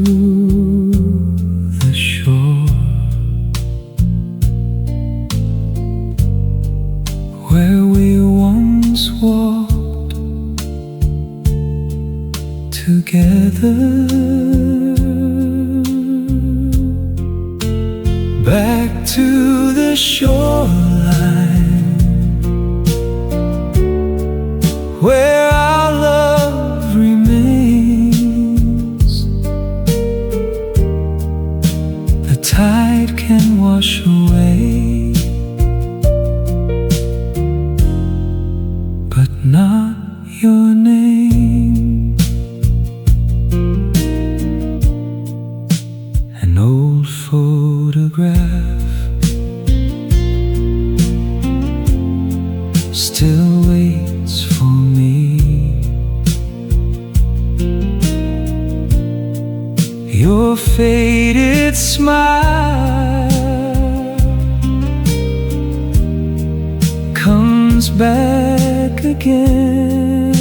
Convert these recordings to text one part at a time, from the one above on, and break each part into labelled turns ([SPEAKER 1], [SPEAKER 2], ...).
[SPEAKER 1] the shore where we once walked together. Back to the shoreline where our love remains. The tide can wash away, but not your name. An old photograph still waits for me. Your faded smile comes back again.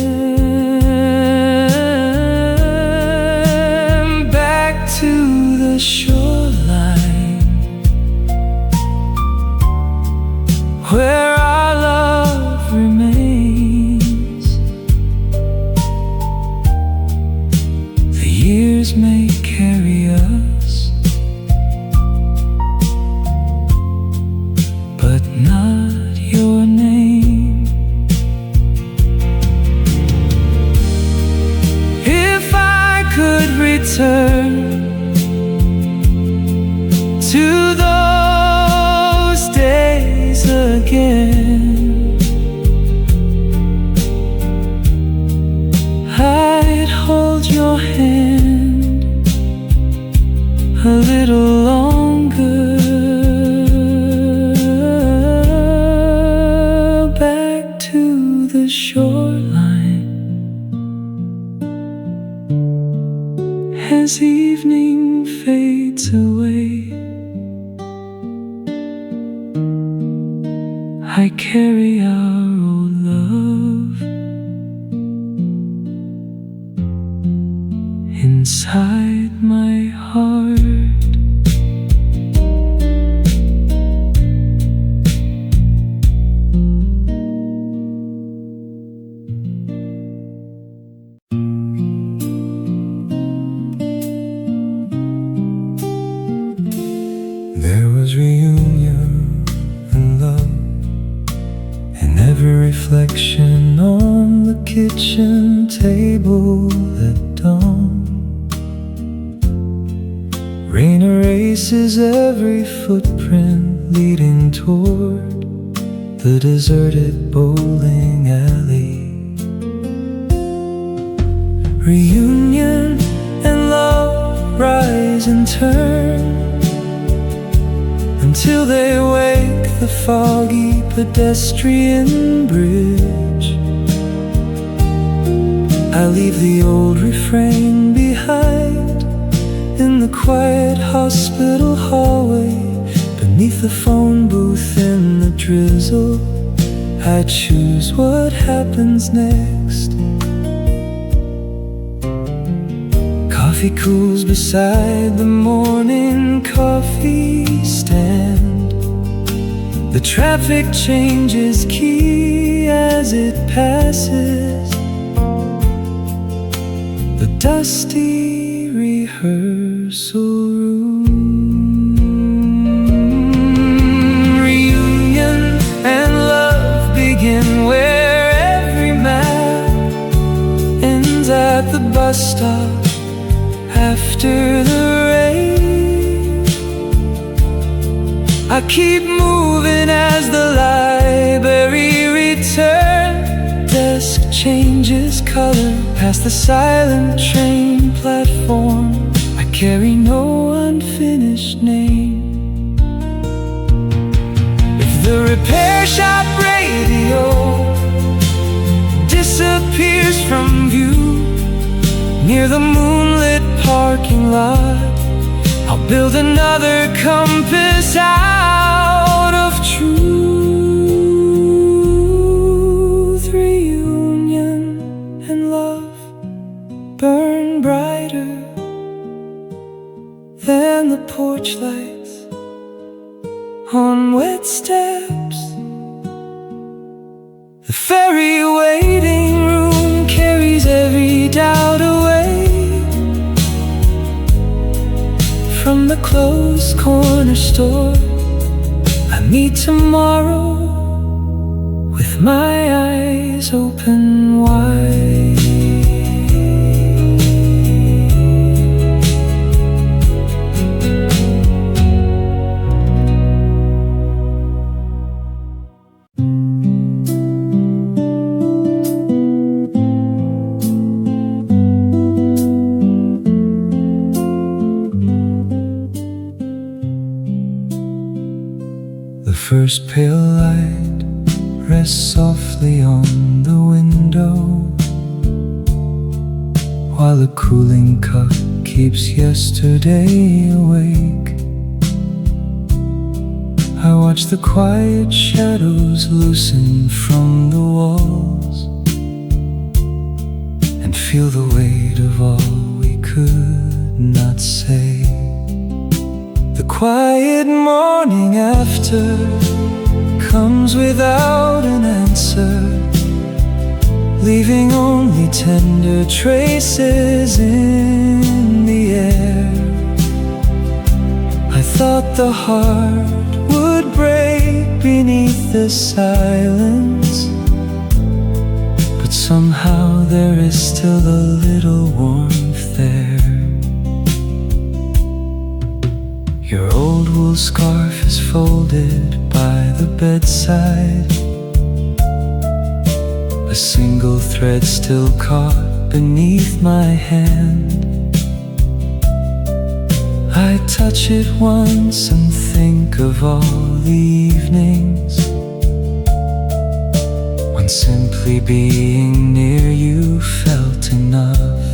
[SPEAKER 1] Back to the shoreline where our love remains. The years may carry us, but not your name. If I could return to those days again, I'd hold your hand a little longer. Back to the shoreline as evening fades away. I carry our old love inside my heart. There was reunion and love, and every reflection on the kitchen table at dawn. Rain erases every footprint leading toward the deserted bowling alley. Reunion and love rise and turn until they wake the foggy pedestrian bridge. I leave the old refrain behind in the quiet hospital hallway. Beneath the phone booth in the drizzle, I choose what happens next. Coffee cools beside the morning coffee stand. The traffic changes key as it passes the dusty rehearsal room. Reunion and love begin where every map ends at the bus stop after the rain. I keep moving as the library returns. Desk changes color past the silent train platform. I carry no unfinished name. If the repair shop radio disappears from view near the moonlit parking lot, I'll build another compass out of truth. Reunion and love burn brighter and the porch lights on wet steps. The ferry waiting room carries every doubt away from the closed corner store. I meet tomorrow with my eyes open wide. The first pale light rests softly on the window, while a cooling cup keeps yesterday awake. I watch the quiet shadows loosen from the walls and feel the weight of all we could not say. The quiet morning after comes without an answer, leaving only tender traces in the air. I thought the heart would break beneath the silence, but somehow there is still a little warmth there. Your old wool scarf is folded by the bedside, a single thread still caught beneath my hand. I touch it once and think of all the evenings when simply being near you felt enough.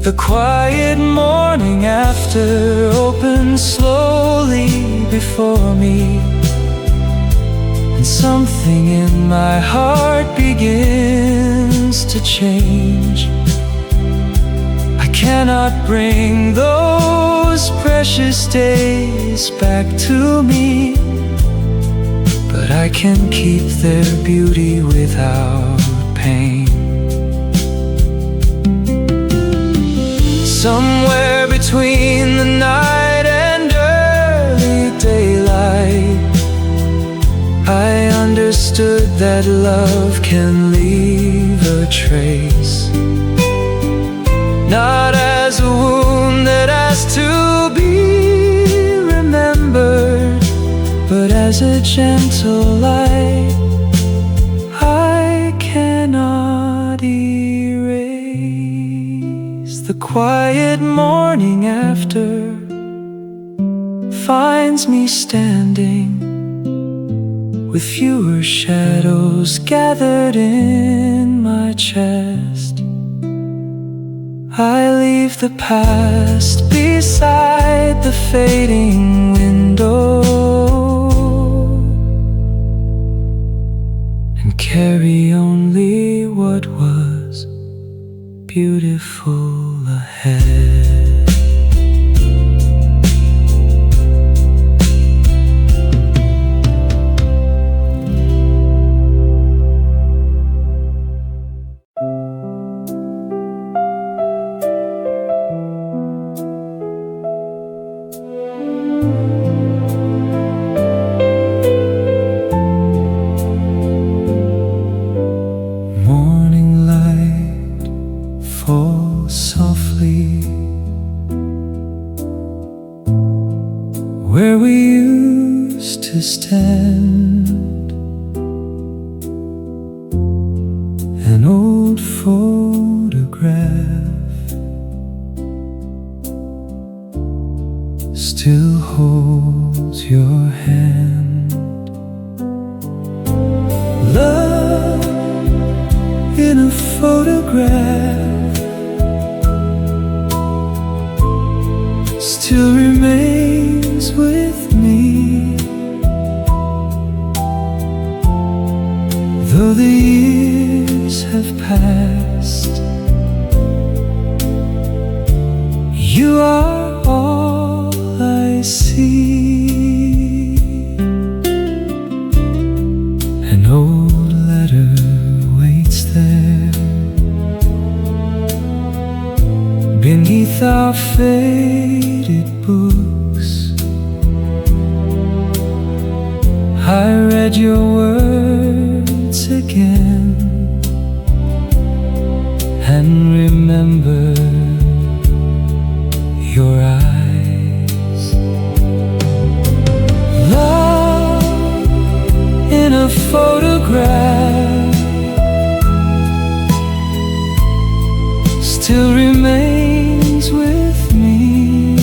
[SPEAKER 1] The quiet morning after opens slowly before me, and something in my heart begins to change. I cannot bring those precious days back to me, but I can keep their beauty without pain. Somewhere between the night and early daylight, I understood that love can leave a trace, not as a wound that has to be remembered, but as a gentle light I cannot erase. The quiet morning after finds me standing with fewer shadows gathered in my chest. I leave the past beside the fading window and carry only what was beautiful ahead. Where we used to stand, an old photograph still holds your hand. Love in a photograph still remains with me, though the years have passed. You are all our faded books. I read your words again and remember your eyes. Love in a photograph still remains with me,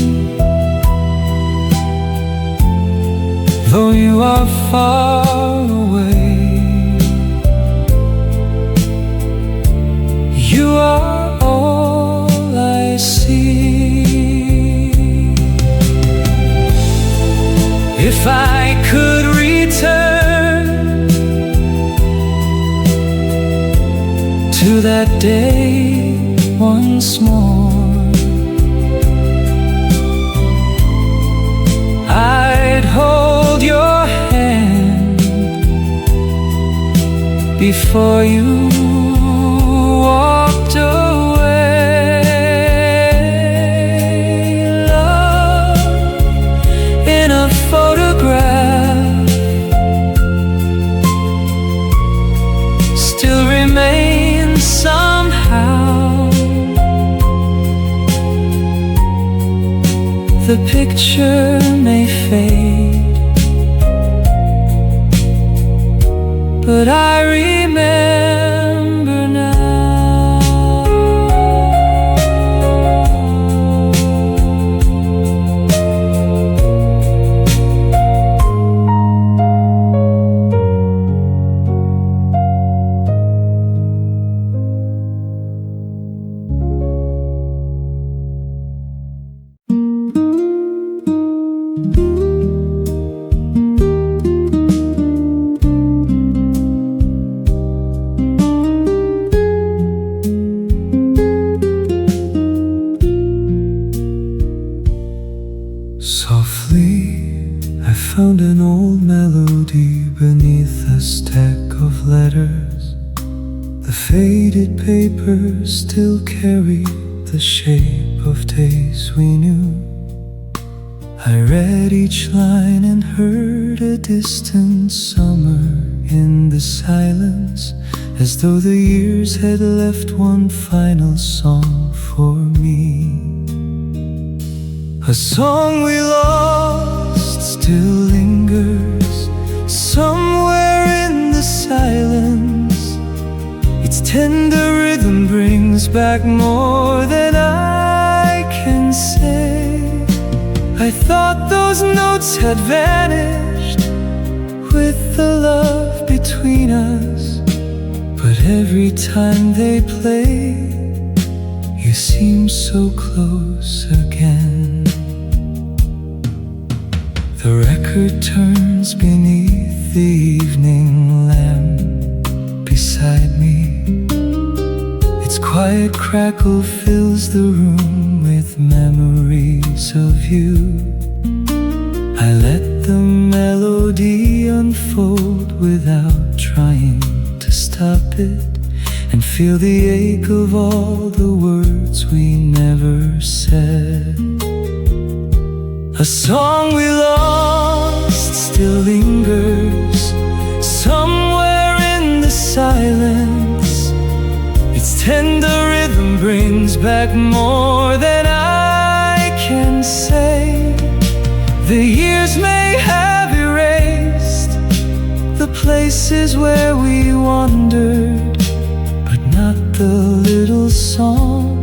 [SPEAKER 1] though you are far away. You are all I see. If I could return to that day once more, I'd hold your hand before you walked away. Love in a photograph still remains somehow. The picture may fade, but I remember now. Softly, I found an old melody beneath a stack of letters. The faded paper still carried the shape of days we knew. I read each line and heard a distant summer in the silence, as though the years had left one final song for me. A song we lost still lingers somewhere in the silence. Its tender rhythm brings back more than I can say. I thought those notes had vanished with the love between us, but every time they play, you seem so close again. The record turns beneath the evening lamp beside me. Its quiet crackle fills the room with memories of you. I let the melody unfold without trying to stop it, and feel the ache of all the words we never said. A song we lost still lingers somewhere in the silence. Its tender rhythm brings back more than I can say. The years may have erased the places where we wandered, but not the little song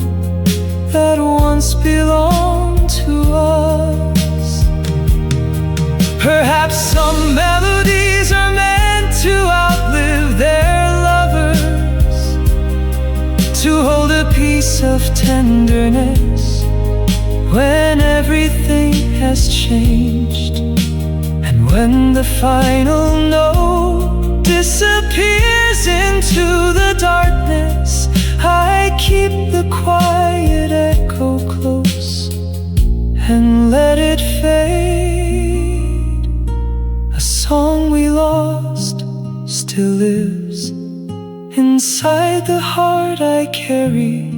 [SPEAKER 1] that once belonged to us. Perhaps some melodies are meant to outlive their lovers, to hold a piece of tenderness when everything has changed. And when the final note disappears into the darkness, I keep the quiet echo close and let it fade. A song we lost still lives inside the heart I carry,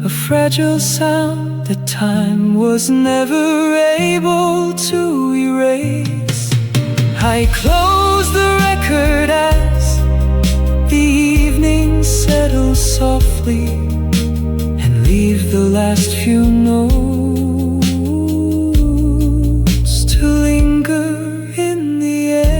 [SPEAKER 1] a fragile sound that time was never able to erase. I close the record as the evening settles softly and leave the last few notes to linger in the air.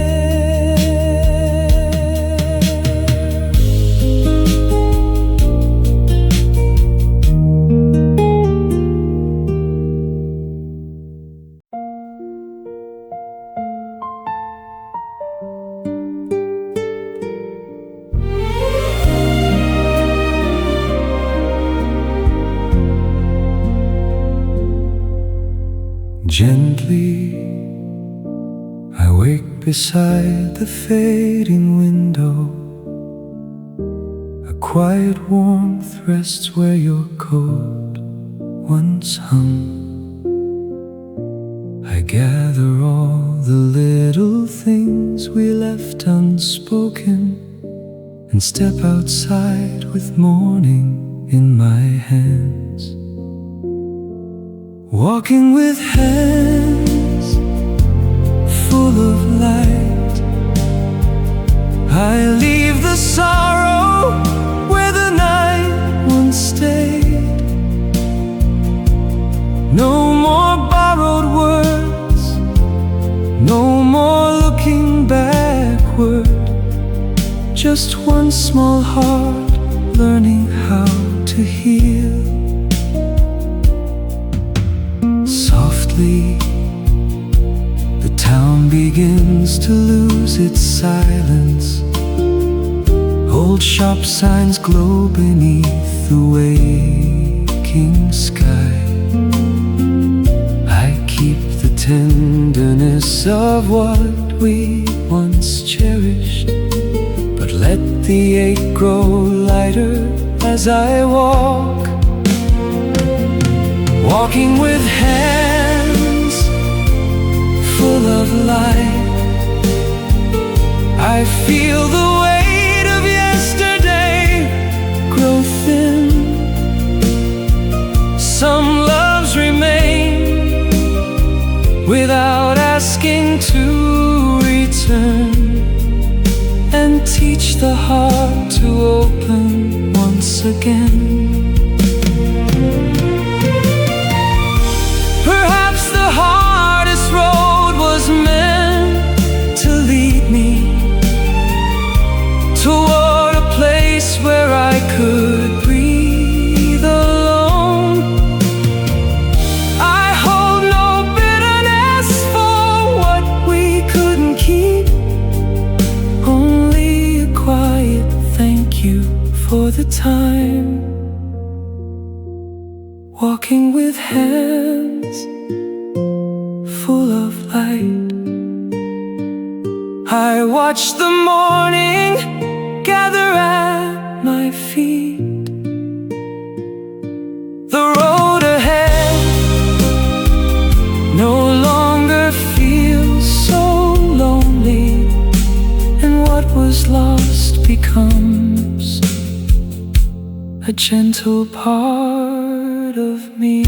[SPEAKER 1] Gently, I wake beside the fading window. A quiet warmth rests where your coat once hung. I gather all the little things we left unspoken and step outside with morning in my hands. Walking with hands full of light, I leave the sorrow where the night once stayed. No more borrowed words, no more looking backward. Just one small heart learning how to heal. The town begins to lose its silence. Old shop signs glow beneath the waking sky. I keep the tenderness of what we once cherished, but let the ache grow lighter as I walk. Walking with hands full of light, I feel the weight of yesterday grow thin. Some loves remain without asking to return, and teach the heart to open once again. Perhaps the hardest road was meant to lead me toward a place where I could breathe alone. I hold no bitterness for what we couldn't keep, only a quiet thank you for the time. Walking with hands full of light, I watch the morning gather at my feet. The road ahead no longer feels so lonely, and what was lost becomes a gentle part of me.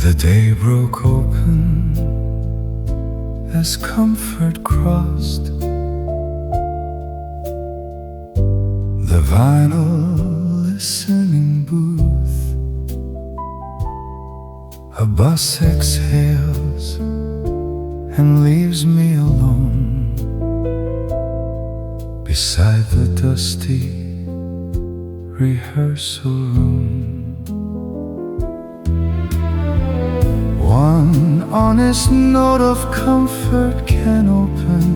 [SPEAKER 1] The day broke open as comfort crossed the vinyl listening booth. A bus exhales and leaves me alone beside the dusty rehearsal room. One honest note of comfort can open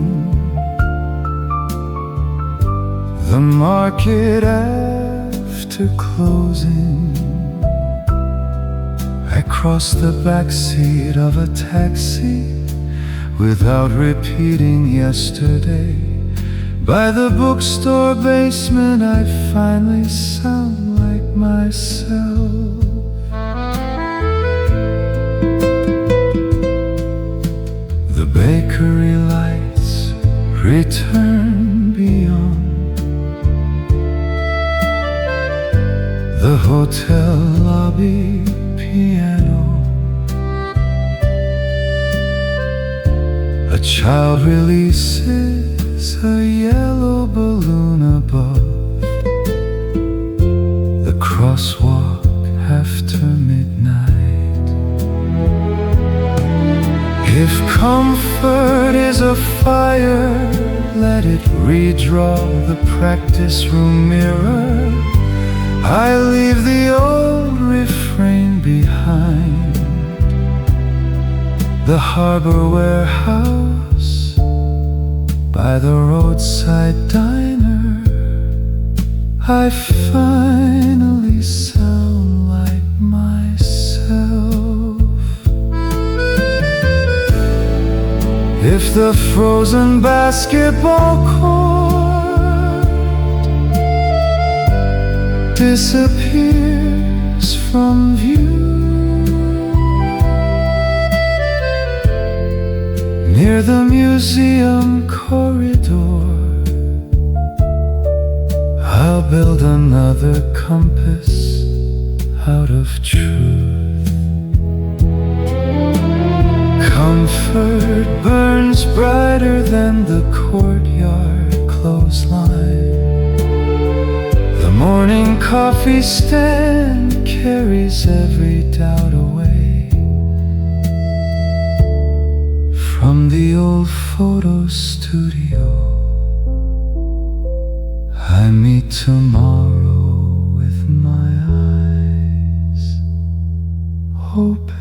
[SPEAKER 1] the market after closing. I crossed the backseat of a taxi without repeating yesterday, By the bookstore basement I finally sound like myself. The bakery lights return beyond the hotel lobby piano. A child releases a yellow balloon above the crosswalk after midnight. If comfort is a fire, let it redraw the practice room mirror. I leave the old refrain behind, the harbor warehouse by the roadside diner. I finally sound like myself. If the frozen basketball court disappears from view near the museum corridor, I'll build another compass out of truth. Comfort burns brighter than the courtyard clothesline. The morning coffee stand carries every doubt away from the old photo studio. I meet tomorrow with my eyes open.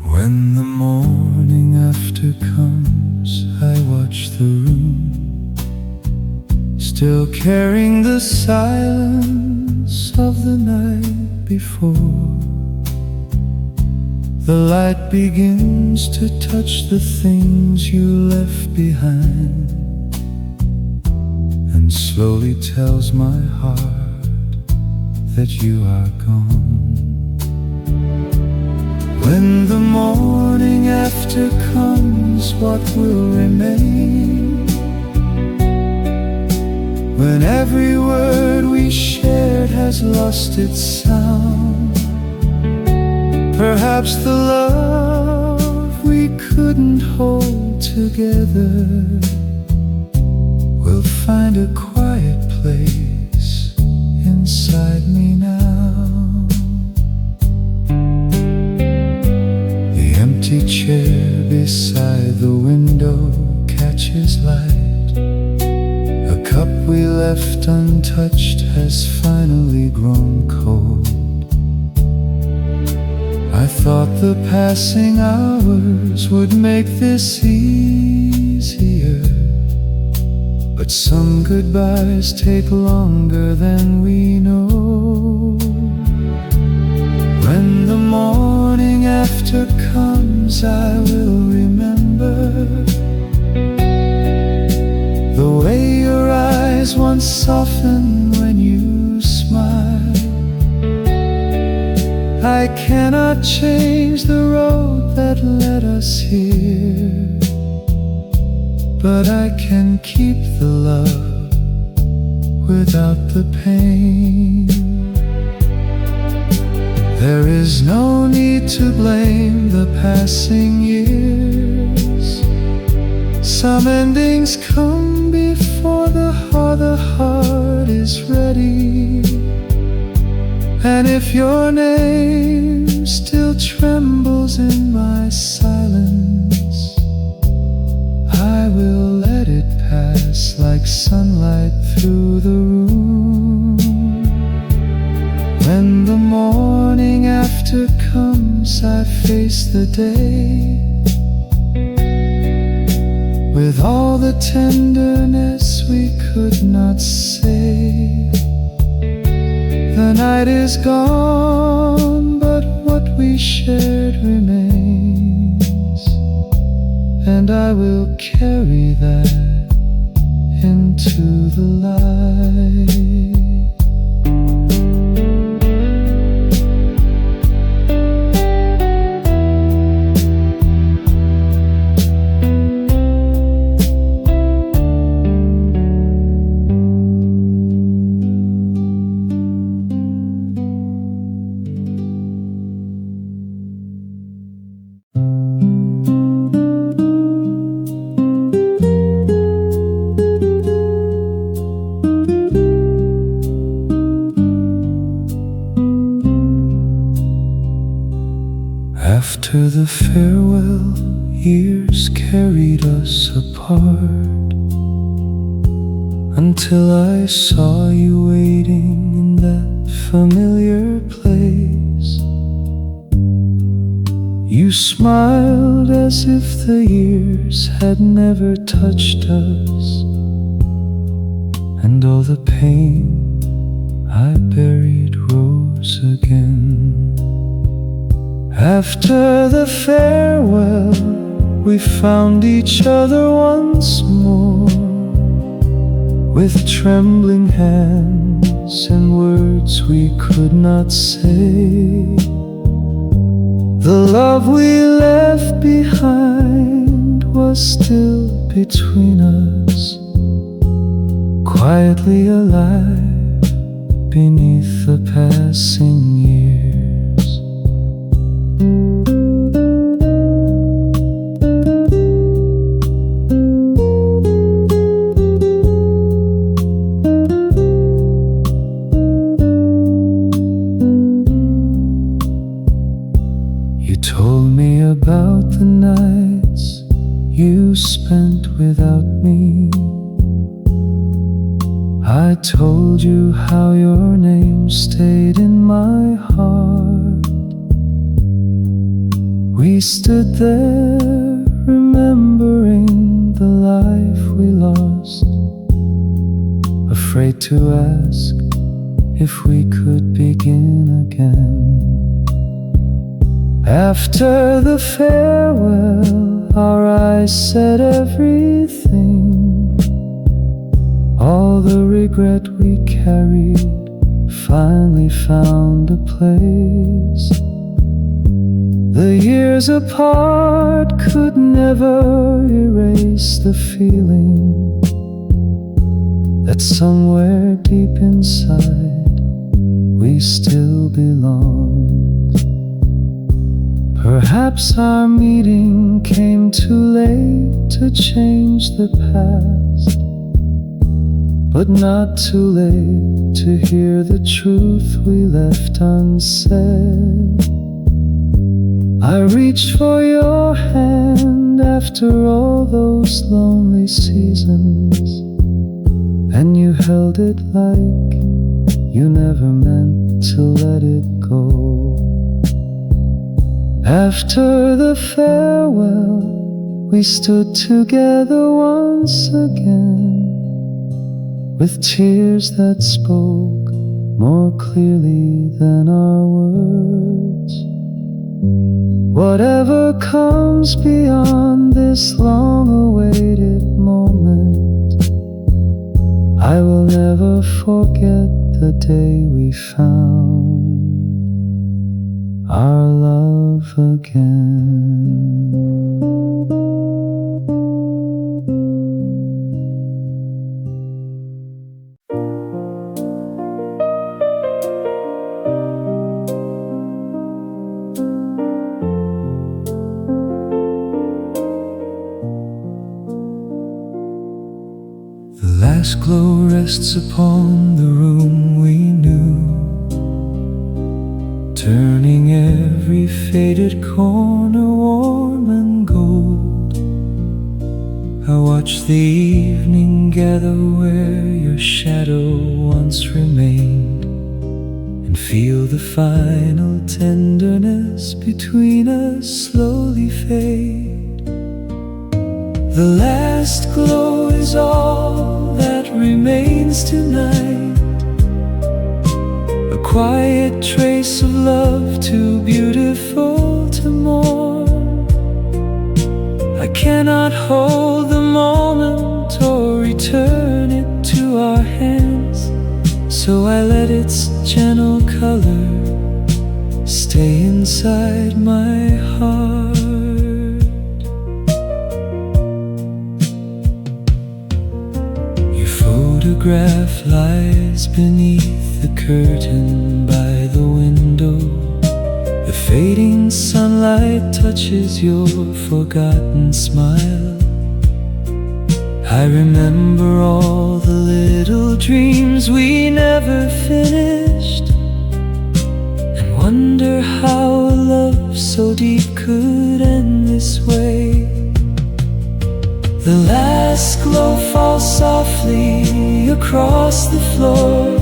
[SPEAKER 1] When the morning after comes, I watch the room, still carrying the silence of the night before. The light begins to touch the things you left behind, and slowly tells my heart that you are gone. When the morning after comes, what will remain? When every word we shared has lost its sound, perhaps the love we couldn't hold together will find a quiet place inside me now. Empty chair beside the window catches light. A cup we left untouched has finally grown cold. I thought the passing hours would make this easier, but some goodbyes take longer than we know. When the morning after comes, I will remember the way your eyes once softened when you smiled. I cannot change the road that led us here, but I can keep the love without the pain. There is no need to blame the passing years. Some endings come before the heart is ready. And if your name still trembles in my silence, I will let it pass like sunlight through the room. the morning after comes, I face the day with all the tenderness we could not say. The night is gone, but what we shared remains, and I will carry that into the light. After the farewell, years carried us apart, until I saw you waiting in that familiar place. You smiled as if the years had never touched us, and all the pain I buried rose again. After the farewell, we found each other once more, with trembling hands and words we could not say. The love we left behind was still between us, quietly alive beneath the passing years. About the nights you spent without me, I told you how your name stayed in my heart. We stood there remembering the life we lost, afraid to ask if we could begin again. After the farewell, our eyes said everything. All the regret we carried finally found a place. The years apart could never erase the feeling that somewhere deep inside we still belong. Perhaps our meeting came too late to change the past, but not too late to hear the truth we left unsaid. I reached for your hand after all those lonely seasons, and you held it like you never meant to let it go. After the farewell, we stood together once again, with tears that spoke more clearly than our words. Whatever comes beyond this long-awaited moment, I will never forget the day we found our love again. The last glow rests upon the room we knew, turning every faded corner warm and gold. I watch the evening gather where your shadow once remained, and feel the final tenderness between us slowly fade. The last glow is all that remains tonight, a quiet trace of love too beautiful to mourn. I cannot hold the moment or return it to our hands, so I let its gentle color stay inside my heart. Your photograph lies beneath the curtain by the window. The fading sunlight touches your forgotten smile. I remember all the little dreams we never finished, and wonder how a love so deep could end this way. The last glow falls softly across the floor,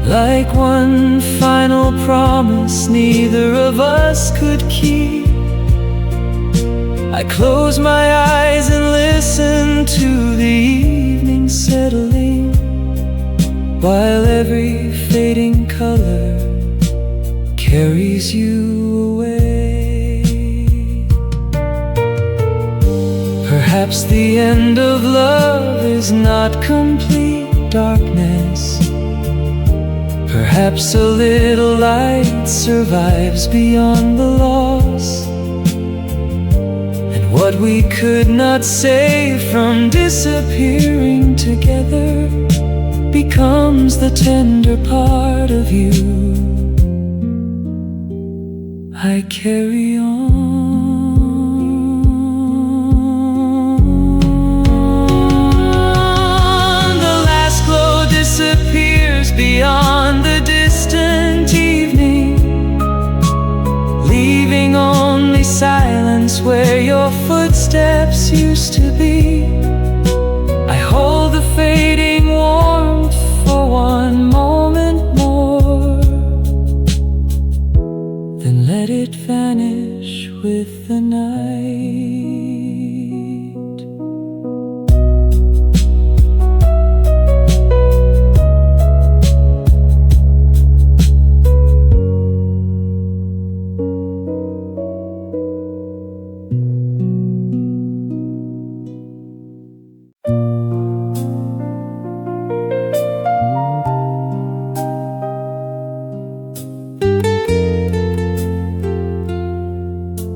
[SPEAKER 1] like one final promise neither of us could keep. I close my eyes and listen to the evening settling, while every fading color carries you away. Perhaps the end of love is not complete darkness. Perhaps a little light survives beyond the loss. What we could not save from disappearing together becomes the tender part of you I carry on. The last glow disappears beyond the distant evening, leaving only silence where your footsteps used to be. I hold the fading warmth for one moment more, then let it vanish with the night.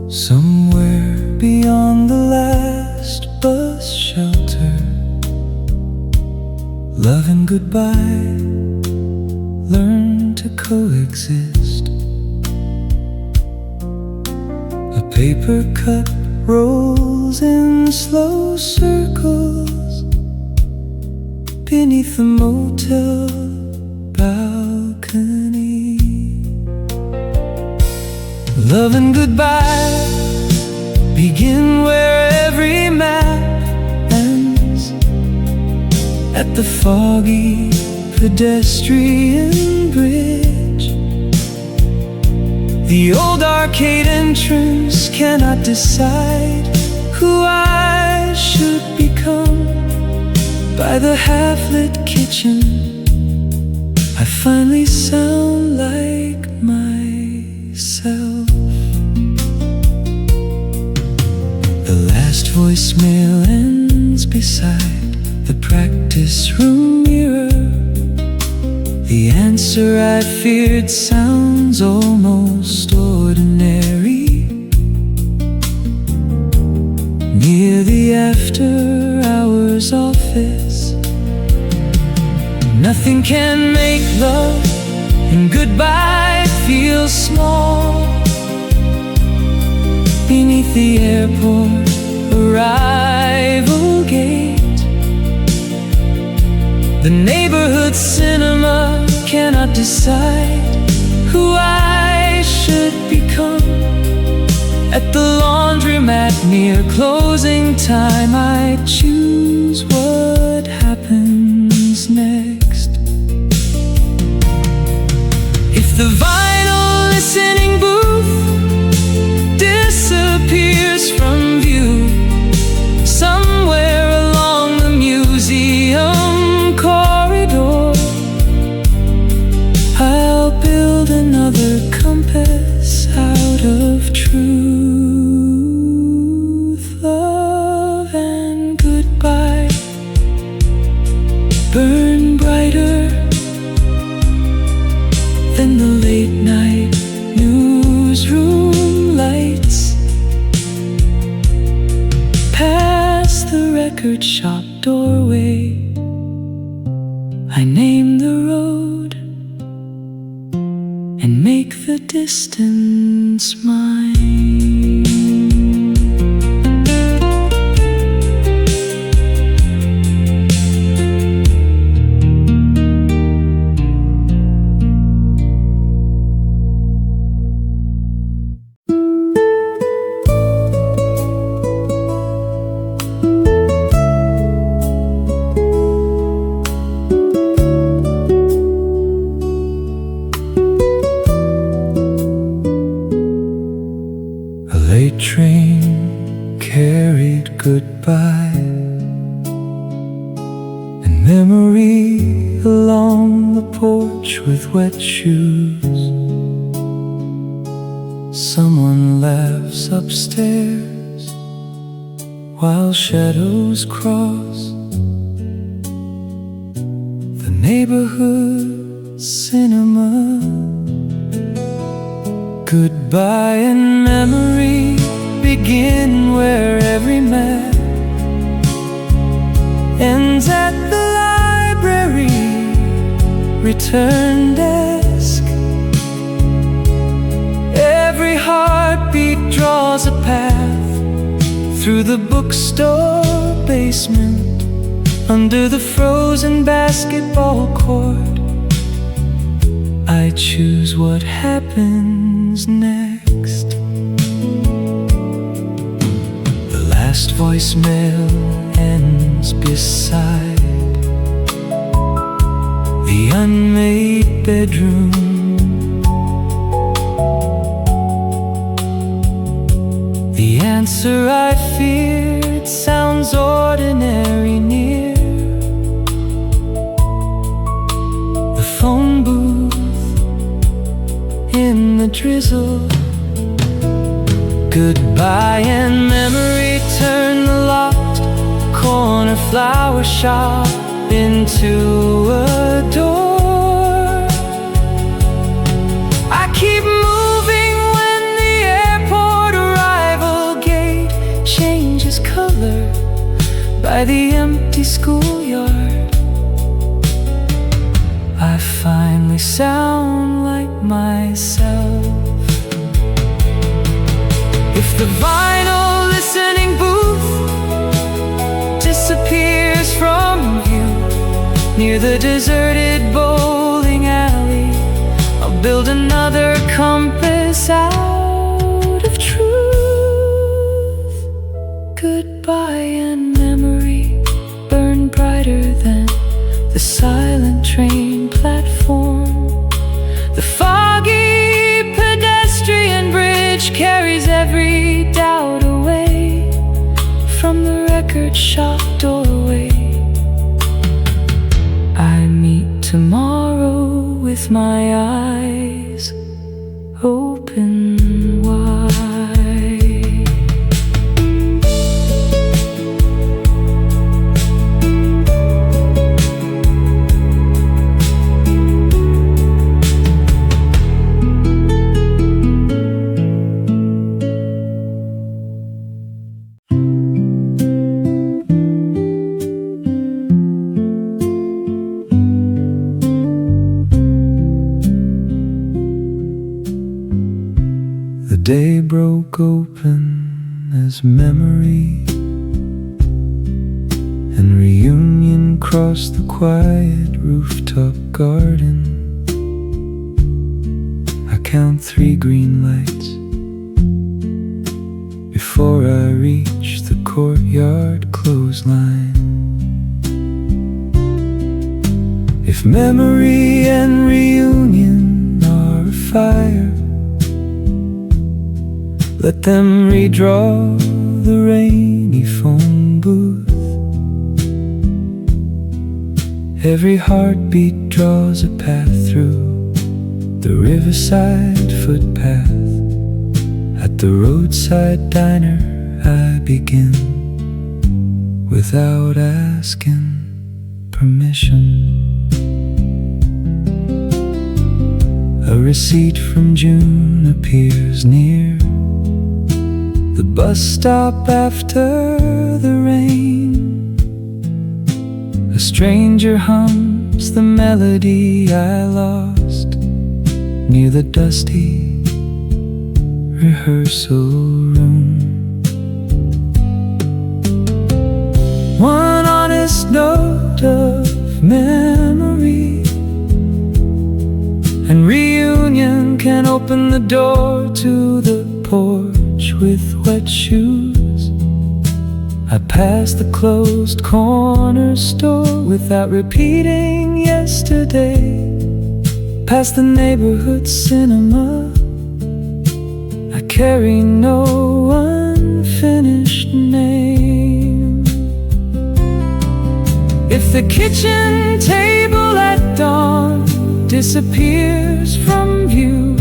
[SPEAKER 1] Somewhere beyond the last bus shelter, love and goodbye learn to coexist. A paper cup rolls in slow circles beneath the motel balcony. Love and goodbye begin where every map ends, at the foggy pedestrian bridge. The old arcade entrance cannot decide who I should become. By the half-lit kitchen, I finally sound like myself. The last voicemail ends beside the practice room mirror. The answer I feared sounds almost ordinary. Near the after-hours office, nothing can make love and goodbye feel small. Beneath the airport arrival gate, the neighborhood cinema cannot decide who I should become. At the laundromat near closing time, I choose what happens next. If the vinyl listening booth disappears from view somewhere along the museum corridor, I'll build another compass out of truth, love and goodbye burn brighter than the late night newsroom lights. Past the record shop doorway, I name the road and make the distance mine. Late train carried goodbye and memory along the porch with wet shoes. Someone laughs upstairs while shadows cross the neighborhood cinema. Goodbye and memory begin where every map ends at the library return desk. Every heartbeat draws a path through the bookstore basement, under the frozen basketball court. I choose what happens next. The last voicemail ends beside the unmade bedroom. The answer I feared sounds ordinary near the phone booth in the drizzle. Goodbye and memory turn the locked corner flower shop into a door. I keep moving when the airport arrival gate changes color by the empty schoolyard. I finally sound like myself. If the vinyl listening booth disappears from view near the deserted bowling alley, I'll build another compass out of truth. Goodbye and memory burn brighter than the silent train platform. The foggy pedestrian bridge carries every doubt away from the record shop doorway. I meet tomorrow with my eyes open wide. The day broke open as memory, and reunion crossed the quiet rooftop garden. I count 3 green lights before I reach the courtyard clothesline. If memory and reunion are a fire. Let them redraw the rainy phone booth. Every heartbeat draws a path through the riverside footpath. At the roadside diner I begin without asking permission. A receipt from June appears near the bus stop after the rain. A stranger hums the melody I lost near the dusty rehearsal room. One honest note of memory, and reunion can open the door to the porch with wet shoes. I passed the closed corner store without repeating yesterday. Past the neighborhood cinema, I carry no unfinished name. If the kitchen table at dawn disappears from view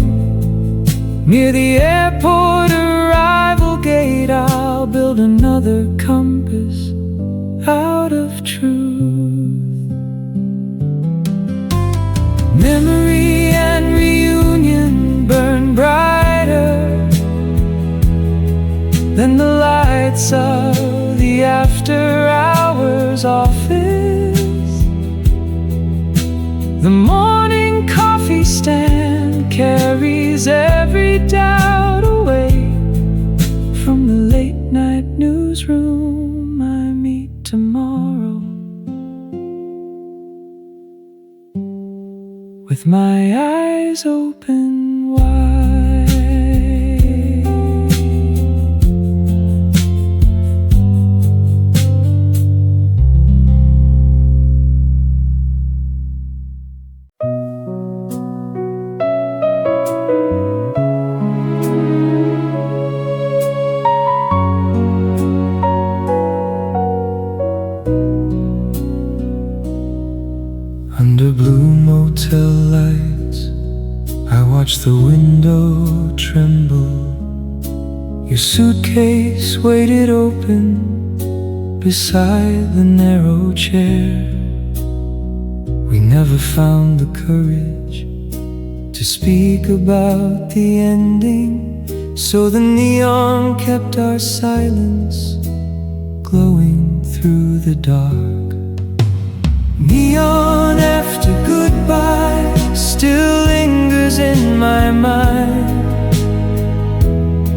[SPEAKER 1] near the airport arrival gate, I'll build another compass out of truth. Memory and reunion burn brighter than the lights of the after hours office. The morning coffee stand carries every doubt away from the late night newsroom. I meet tomorrow with my eyes open wide. Under blue motel lights, I watch the window tremble. Your suitcase waited open beside the narrow chair. We never found the courage to speak about the ending, so the neon kept our silence glowing through the dark. Neon after goodbye still lingers in my mind.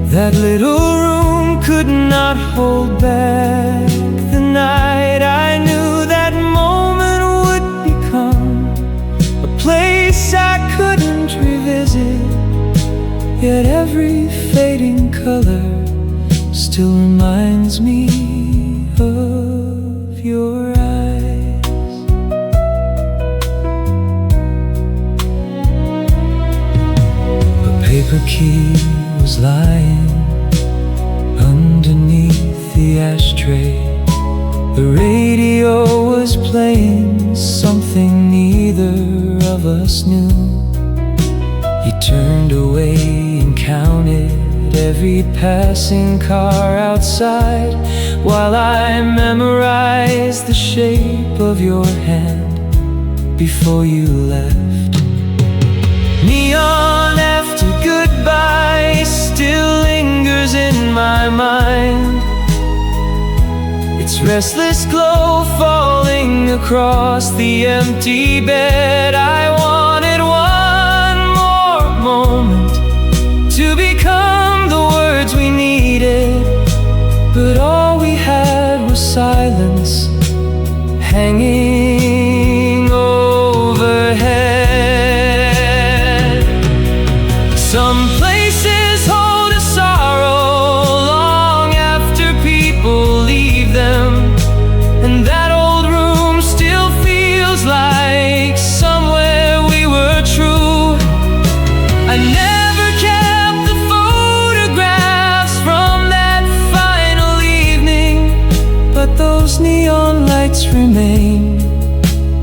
[SPEAKER 1] That little room could not hold back the night. I knew that moment would become a place I couldn't revisit. Yet every fading color still reminds me of your eyes. Paper key was lying underneath the ashtray. The radio was playing something neither of us knew. He turned away and counted every passing car outside, while I memorized the shape of your hand before you left. Neon after goodbye still lingers in my mind. Its restless glow falling across the empty bed. I wanted one more moment to become the words we needed, but all we had was silence hanging overhead. Some places hold a sorrow long after people leave them, and that old room still feels like somewhere we were true. I those neon lights remain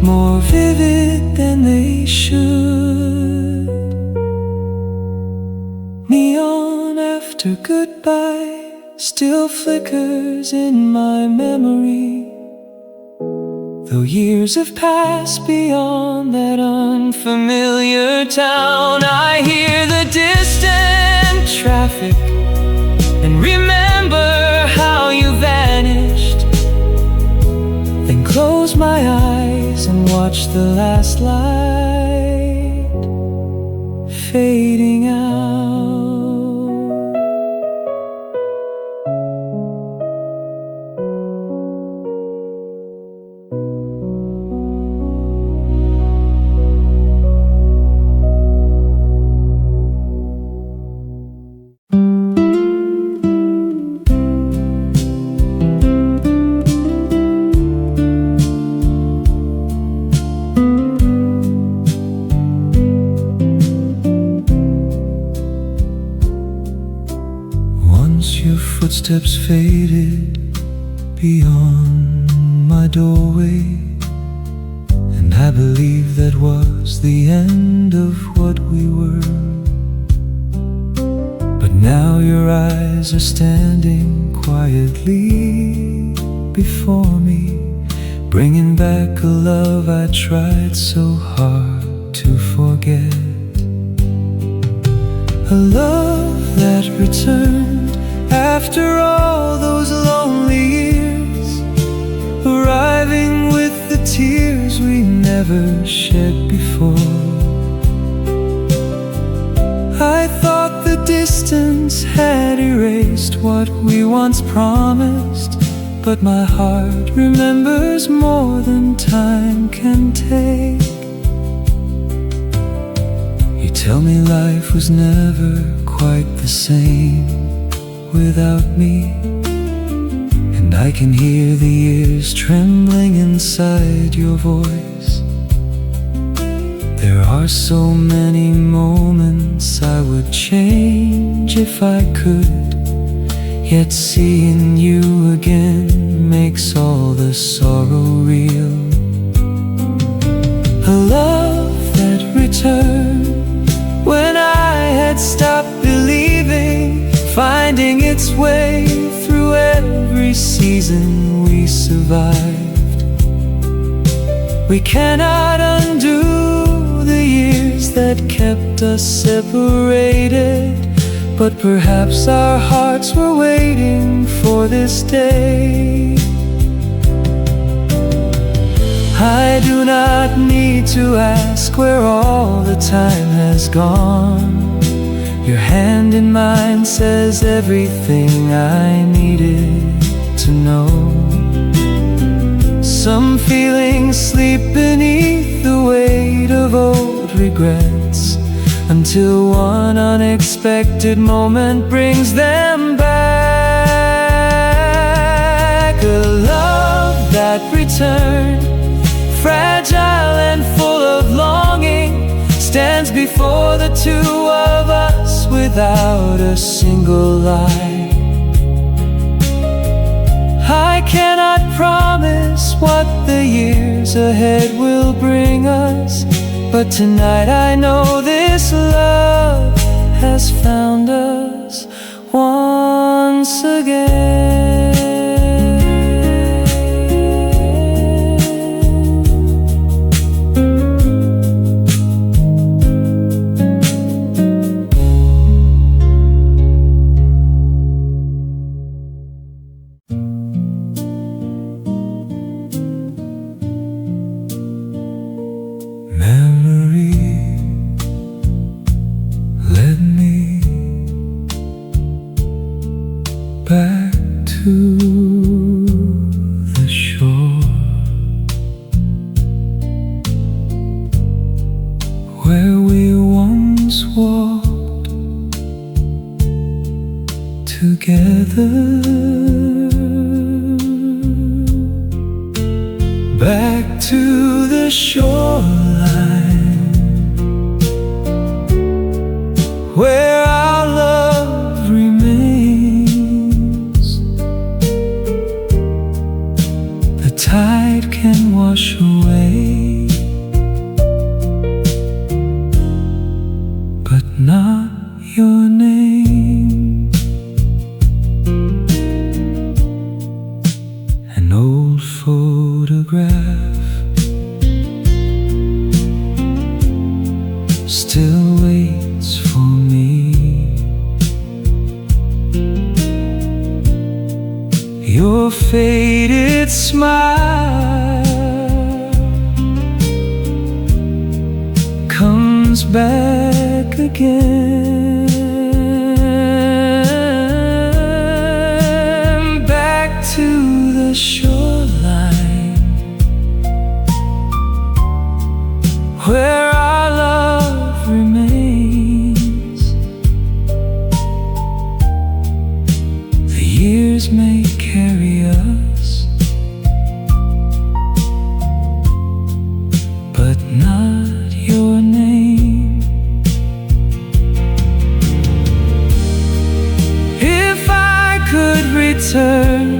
[SPEAKER 1] more vivid than they should. Neon after goodbye still flickers in my memory. Though years have passed beyond that unfamiliar town, I hear the distant traffic and remember how you vanished. Then close my eyes and watch the last light fading out. Footsteps faded beyond my doorway, and I believe that was the end of what we were. But now your eyes are standing quietly before me, bringing back a love I tried so hard to forget. A love that returned after all those lonely years, arriving with the tears we never shed before. I thought the distance had erased what we once promised, but my heart remembers more than time can take. You tell me life was never quite the same without me, and I can hear the years trembling inside your voice. There are so many moments I would change if I could, yet seeing you again makes all the sorrow real. A love that returned when I had stopped believing, finding its way through every season we survived. We cannot undo the years that kept us separated, but perhaps our hearts were waiting for this day. I do not need to ask where all the time has gone. Your hand in mine says everything I needed to know. Some feelings sleep beneath the weight of old regrets, until one unexpected moment brings them back. A love that returned, fragile and full of longing, stands before the two of us without a single lie. I cannot promise what the years ahead will bring us, but tonight I know this love has found us once again. Back to the shore, where we once walked together. Back to the shoreline, where our love remains. your name. An old photograph still waits for me. Your faded smile comes back again, back to the shoreline where our love remains. The years may carry us, but not your name. If I could return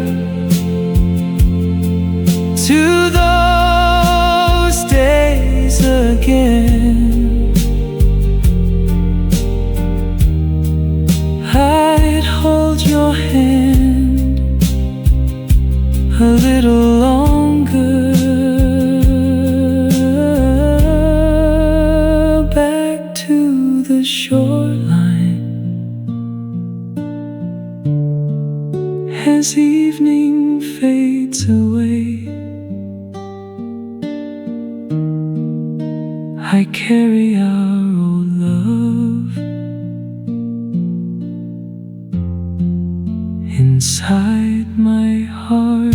[SPEAKER 1] to those days again, I'd hold your hand a little longer, back to the shoreline as evening fades away. I carry our old love inside my heart.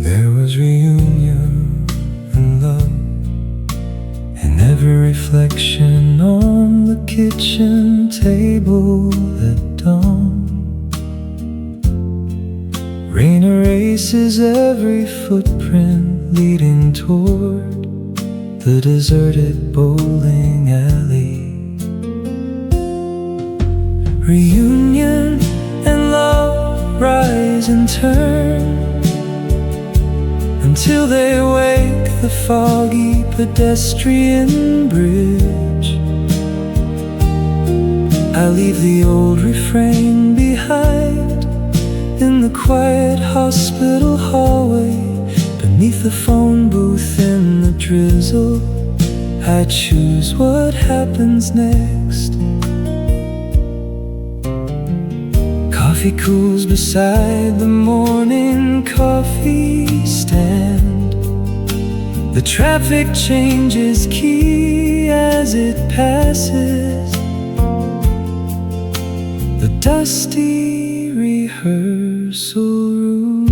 [SPEAKER 1] There was reunion and love, and every reflection on the kitchen table at dawn. Rain erases every footprint leading toward the deserted bowling alley. Reunion and love rise and turn until they wake the foggy pedestrian bridge. I leave the old refrain behind in the quiet hospital hallway, beneath the phone booth in the drizzle. I choose what happens next. Coffee cools beside the morning coffee stand. The traffic changes key as it passes the dusty rehearsal room.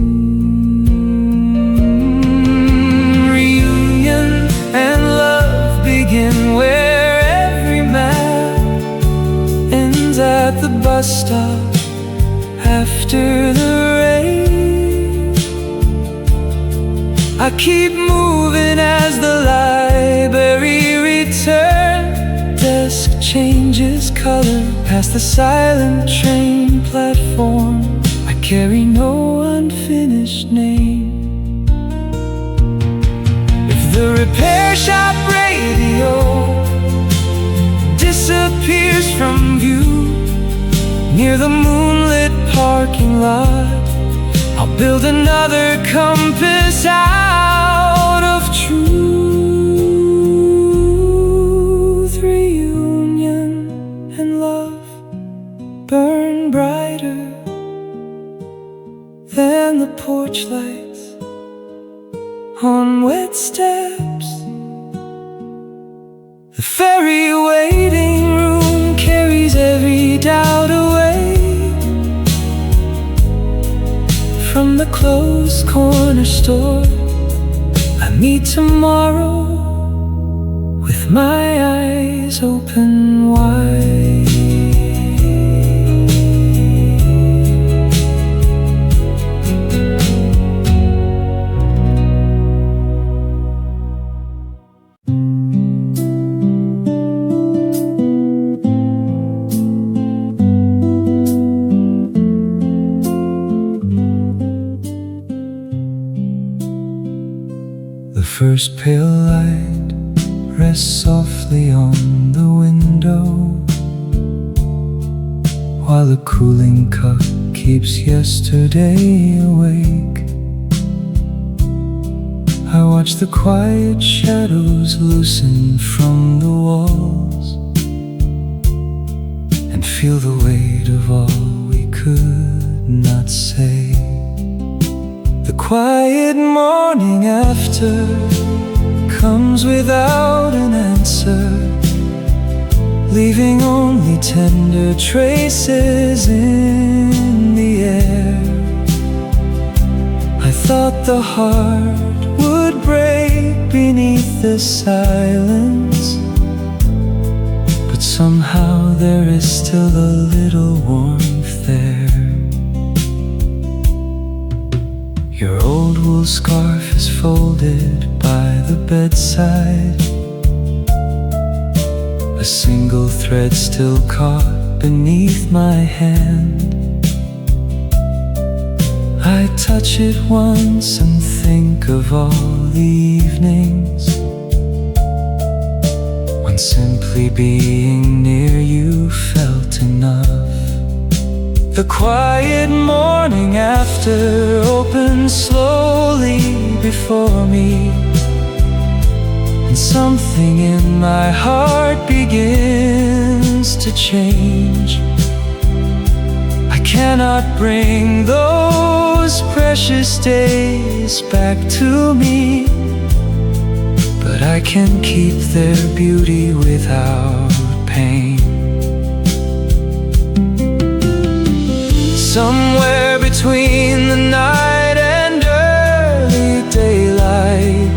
[SPEAKER 1] Reunion and love begin where every map ends at the bus stop after the rain. I keep moving as the library returns. Desk changes color past the silent train platform. I carry no unfinished name. If the repair shop radio disappears from view near the moonlit parking lot, I'll build another compass out of truth. Reunion and love burn brighter than the porch lights on wet steps. The ferry waiting room carries every doubt away from the closed corner store. I meet tomorrow with my eyes open wide. first pale light rests softly on the window, while a cooling cup keeps yesterday awake. I watch the quiet shadows loosen from the walls and feel the weight of all we could not say. The quiet morning after comes without an answer, leaving only tender traces in the air. I thought the heart would break beneath the silence, but somehow there is still a little warmth there. Your old wool scarf is folded by the bedside, a single thread still caught beneath my hand. I touch it once and think of all the evenings when simply being near you felt enough. The quiet morning after opens slowly before me, and something in my heart begins to change. I cannot bring those precious days back to me, but I can keep their beauty without pain. Somewhere between the night and early daylight,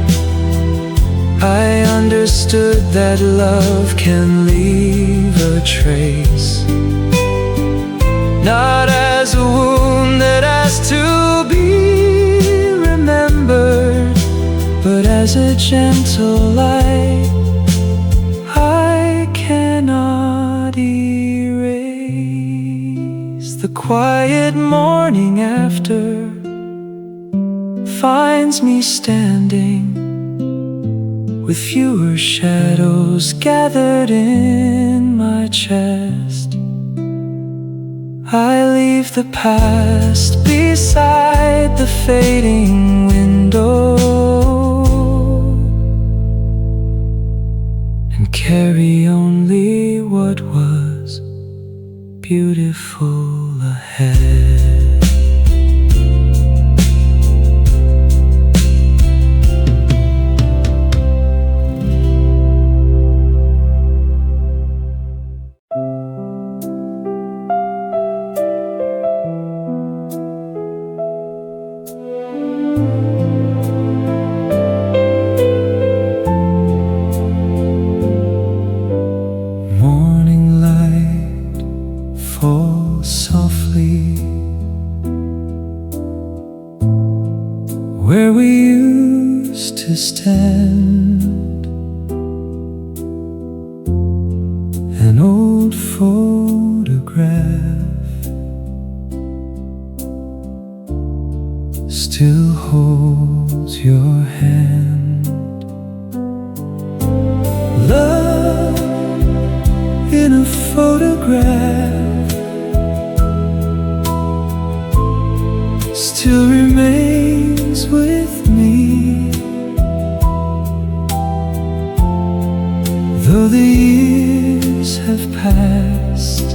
[SPEAKER 1] I understood that love can leave a trace, not as a wound that has to be remembered, but as a gentle light I cannot erase. The quiet morning after finds me standing with fewer shadows gathered in my chest. I leave the past beside the fading window and carry only what was beautiful ahead. Where we used to stand, an old photograph still holds your hand. Love in a photograph still remains with me, though the years have passed.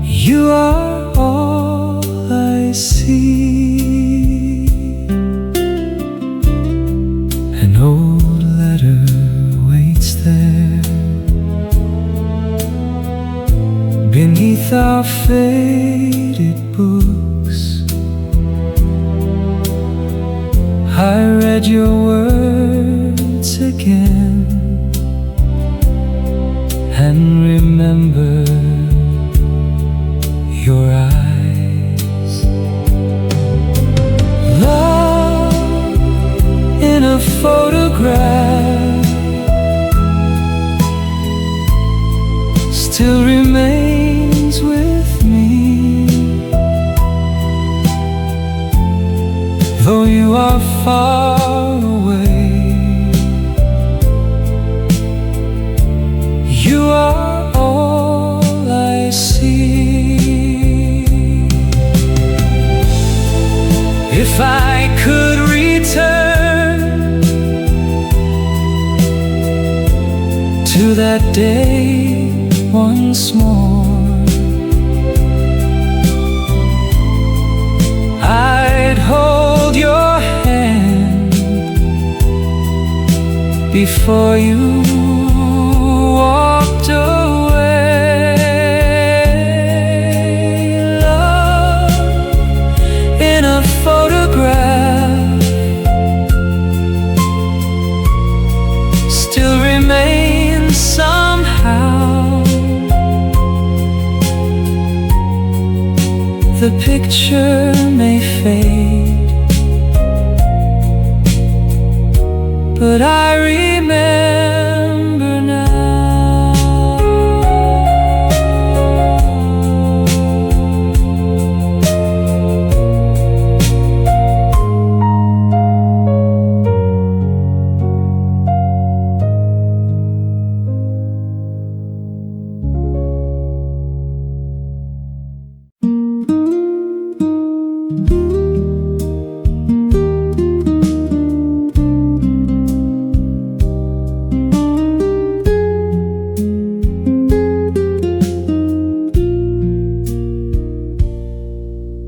[SPEAKER 1] You are all I see. An old letter waits there beneath our faded books. I read your words again and remember your eyes. Love in a photograph still remains with me, though you are far away. You are all I see. If I could return to that day once more, I'd hold your hand before you walked away. Love in a photograph still remains somehow. The picture may fade, but I remember now.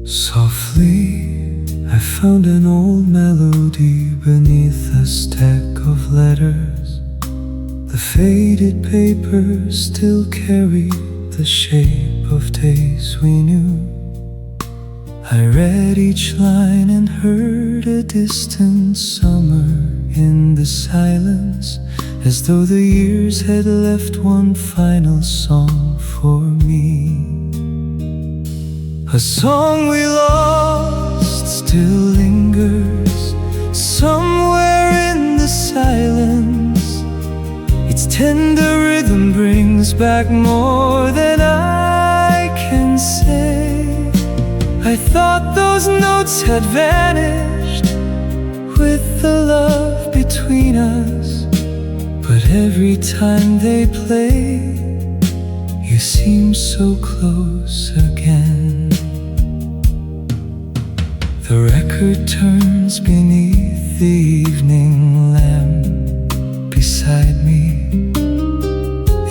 [SPEAKER 1] Softly, I found an old melody beneath a stack of letters. The faded paper still carried the shape of days we knew. I read each line and heard a distant summer in the silence, as though the years had left one final song for me. A song we lost still lingers somewhere in the silence. Its tender rhythm brings back more than I can say. I thought those notes had vanished with the love between us, but every time they play, you seem so close again. The record turns beneath the evening lamp beside me.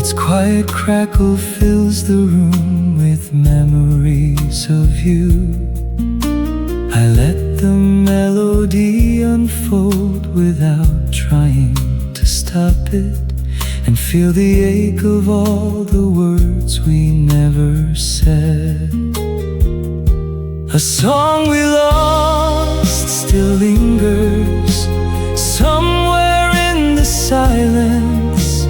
[SPEAKER 1] Its quiet crackle fills the room with memories of you. I let the melody unfold without trying to stop it, and feel the ache of all the words we never said. A song we lost still lingers somewhere in the silence.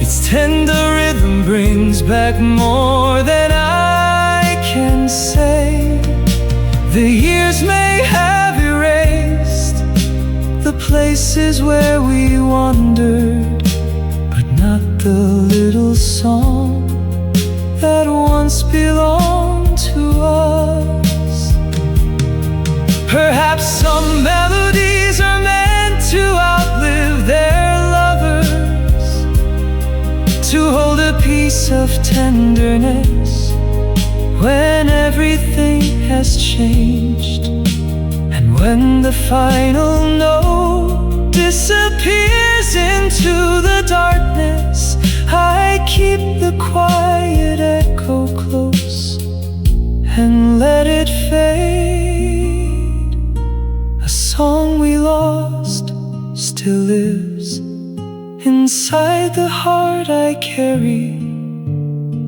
[SPEAKER 1] Its tender rhythm brings back more than I can say. The years may have erased the places where we wandered, but not the little song that once belonged to us. Perhaps some melodies are meant to outlive their lovers, to hold a piece of tenderness when everything has changed. And when the final note disappears into the darkness, I keep the quiet echo close and let it fade. A song we lost still lives inside the heart I carry,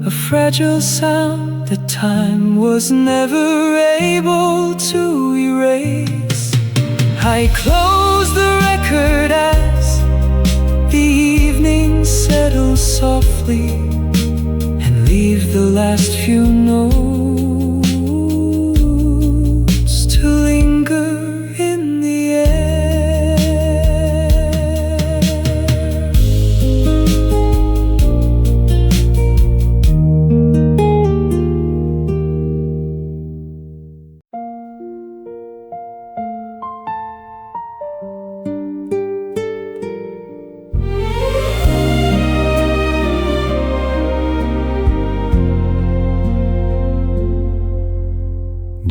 [SPEAKER 1] a fragile sound that time was never able to erase. I close the record as the evening settles softly, and leave the last few notes to linger in the air.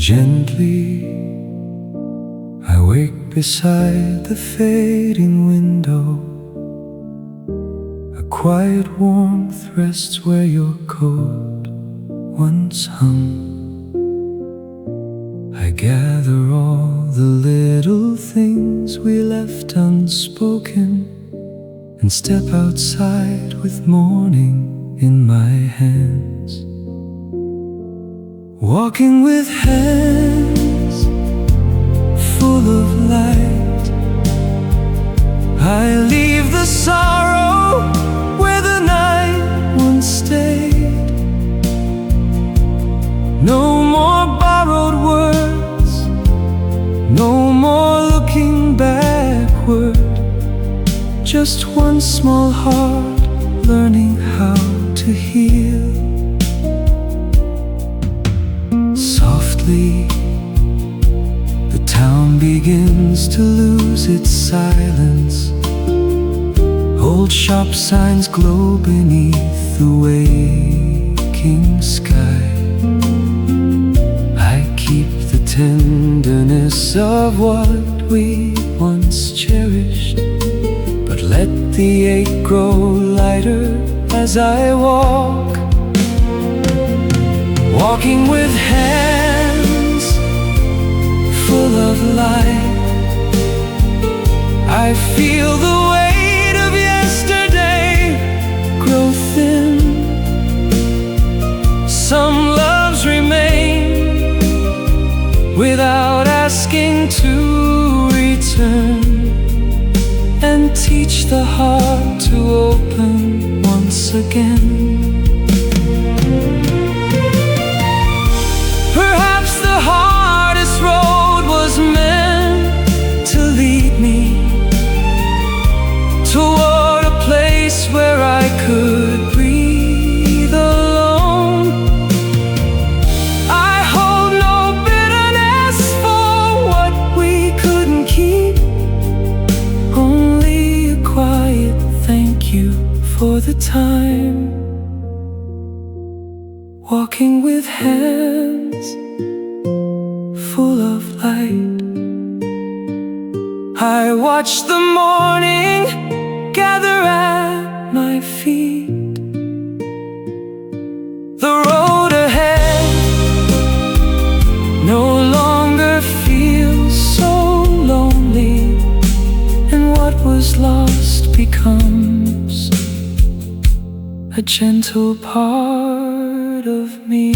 [SPEAKER 1] Gently I wake beside the fading window. A quiet warmth rests where your coat once hung. I gather all the little things we left unspoken and step outside with morning in my hands. Walking with hands full of light, I leave the sorrow where the night once stayed. No more borrowed words, no more looking backward. Just one small heart learning how to heal. Softly, the town begins to lose its silence. Old shop signs glow beneath the waking sky. I keep the tenderness of what we once cherished, but let the ache grow lighter as I walk. Walking with hands full of light, I feel the weight of yesterday grow thin. Some loves remain without asking to return, and teach the heart to open once again. Perhaps the hardest road was meant to lead me toward a place where I could breathe alone. I hold no bitterness for what we couldn't keep, only a quiet thank you for the time. Walking with hands full of light, I watch the morning gather at my feet. The road ahead no longer feels so lonely, and what was lost becomes a gentle part of me.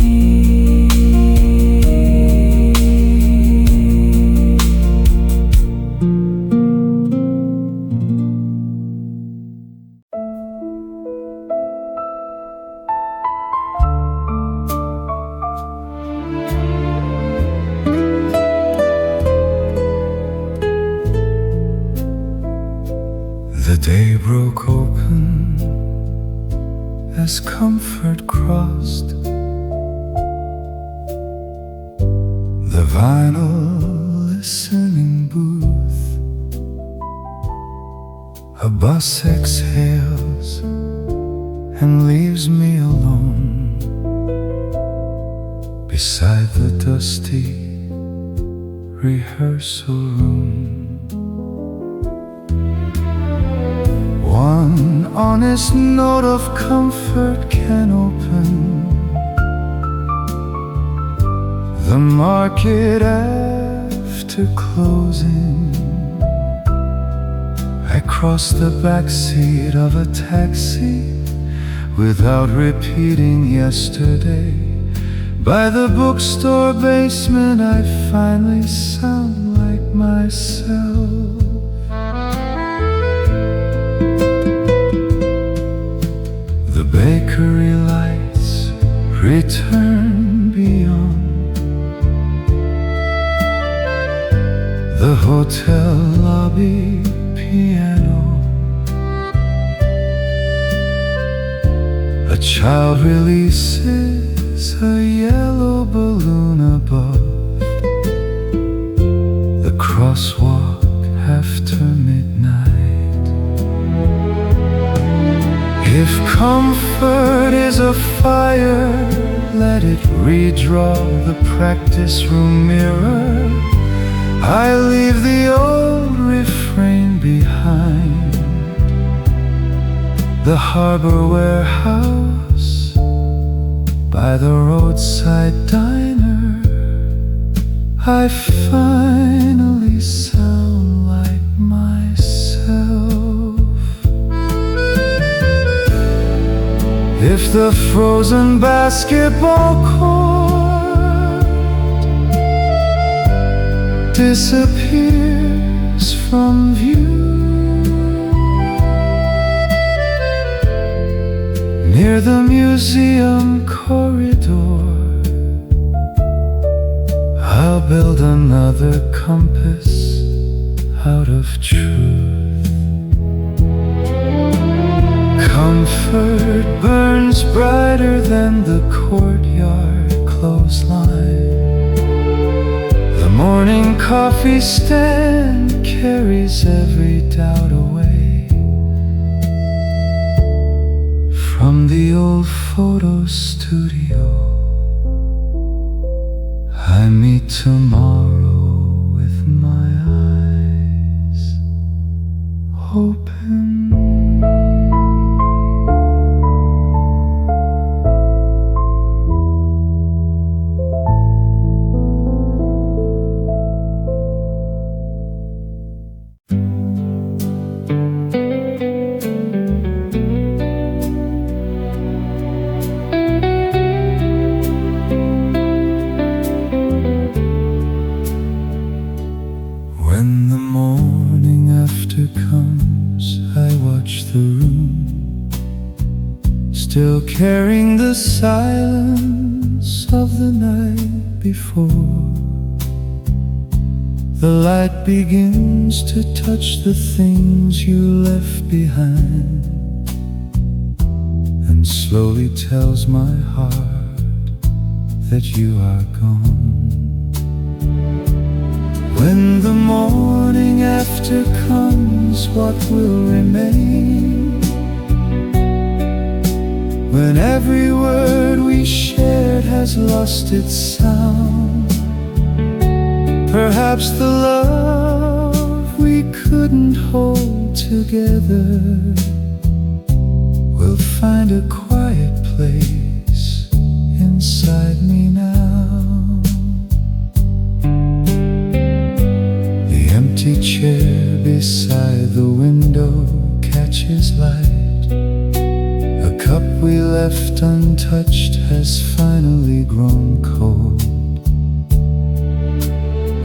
[SPEAKER 1] The day broke open as comfort crossed the vinyl listening booth. A bus exhales and leaves me alone beside the dusty rehearsal room. One honest note of comfort can open the market after closing. I crossed the backseat of a taxi without repeating yesterday. By the bookstore basement I finally sound like myself. The bakery lights return beyond the hotel lobby piano. A child releases a yellow balloon above the crosswalk after midnight. If comfort is a fire let it redraw the practice room mirror. I leave the old refrain behind. The harbor warehouse by the roadside diner. I finally sound like myself. If the frozen basketball court disappears from view near the museum corridor, I'll build another compass out of truth. Comfort burns brighter than the courtyard clothesline. The morning coffee stand carries every doubt away from the old photo studio. I meet tomorrow with my eyes open. When the morning after comes, I watch the room, still carrying the silence of the night before. The light begins to touch the things you left behind, and slowly tells my heart that you are gone. When the morning after comes, what will remain? When every word we shared has lost its sound, perhaps the love we couldn't hold together will find a quiet place inside me now. Empty chair beside the window catches light. A cup we left untouched has finally grown cold.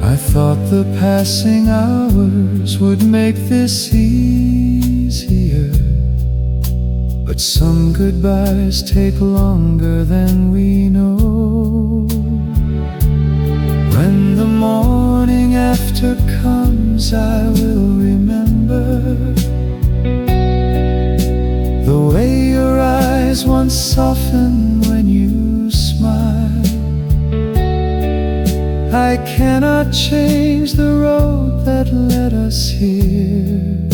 [SPEAKER 1] I thought the passing hours would make this easier, but some goodbyes take longer than we know. When the morning after comes, I will remember the way your eyes once softened when you smiled. I cannot change the road that led us here,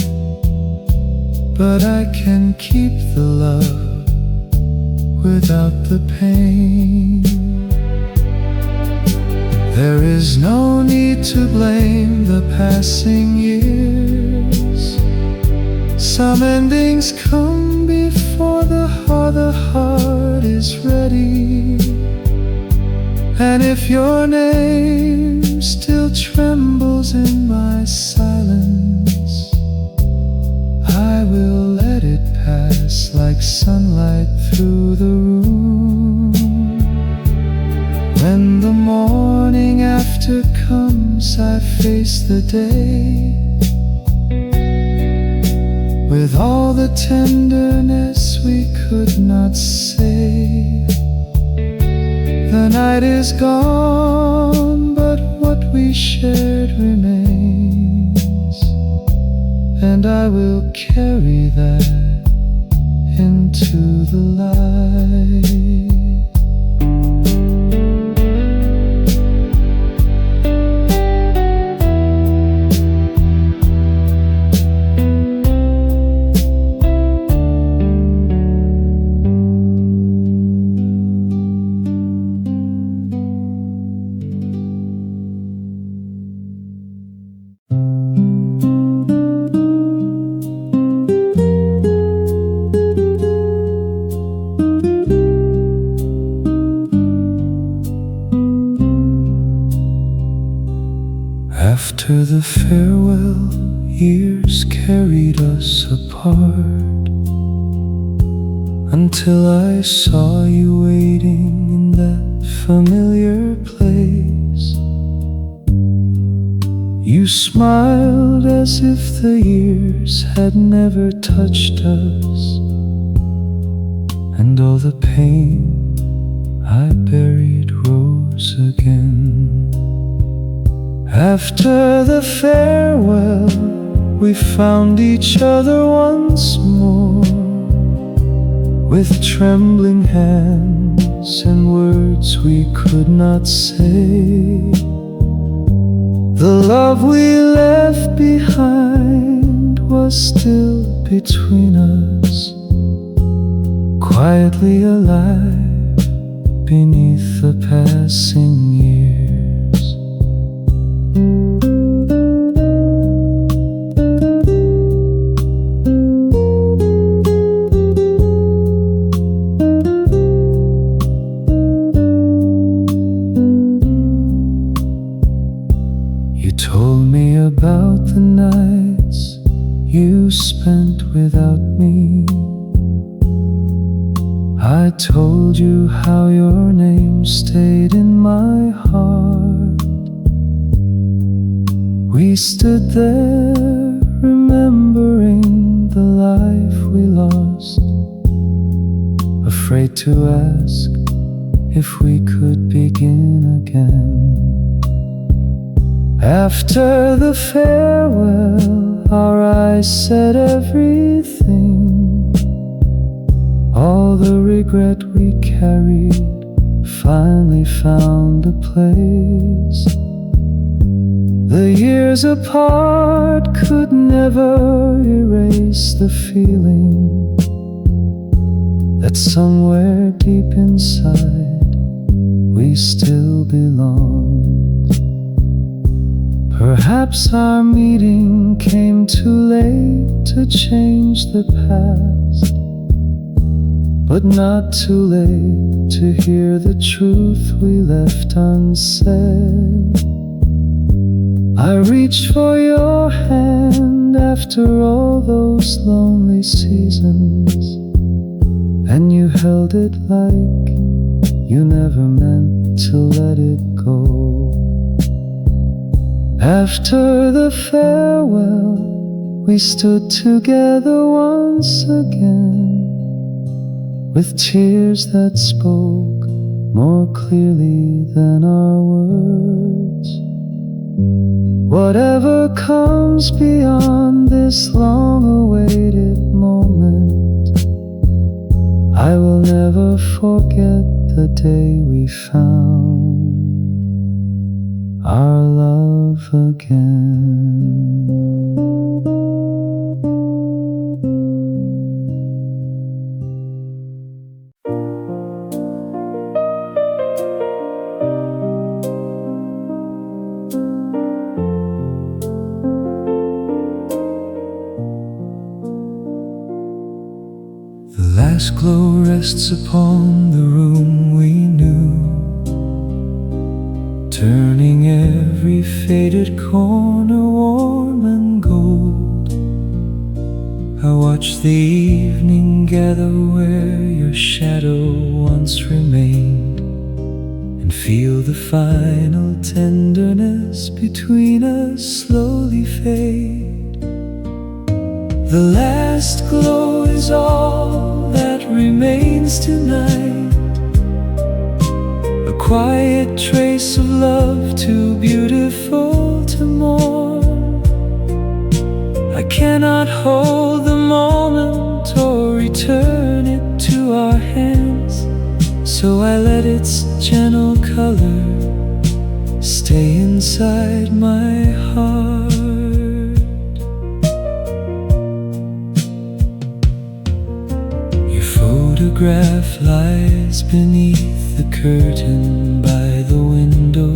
[SPEAKER 1] but I can keep the love without the pain. There is no need to blame the passing years. Some endings come before the heart is ready. And if your name still trembles in my silence, I will let it pass like sunlight through the room. When the morning after comes, I face the day with all the tenderness we could not say. The night is gone, but what we shared remains, and I will carry that into the light. After the farewell, years carried us apart, until I saw you waiting in that familiar place. You smiled as if the years had never touched us, and all the pain I buried rose again. After the farewell, we found each other once more, with trembling hands and words we could not say. The love we left behind was still between us, quietly alive beneath the passing years. You told me about the nights you spent without me. I told you how your name stayed in my heart. We stood there remembering the life we lost, afraid to ask if we could begin again. After the farewell, our eyes said everything. All the regret we carried finally found a place. The years apart could never erase the feeling that somewhere deep inside we still belonged. Perhaps our meeting came too late to change the past, but not too late to hear the truth we left unsaid. I reached for your hand after all those lonely seasons, and you held it like you never meant to let it go. After the farewell, we stood together once again, with tears that spoke more clearly than our words. Whatever comes beyond this long-awaited moment, I will never forget the day we found our love again. The last glow rests upon the room we knew, turning every faded corner warm and gold. I watch the evening gather where your shadow once remained, and feel the final tenderness between us slowly fade. The last glow is all that remains tonight, a quiet trace of love too beautiful to mourn. I cannot hold the moment or return it to our hands, so I let its gentle color stay inside my heart. Photograph lies beneath the curtain by the window.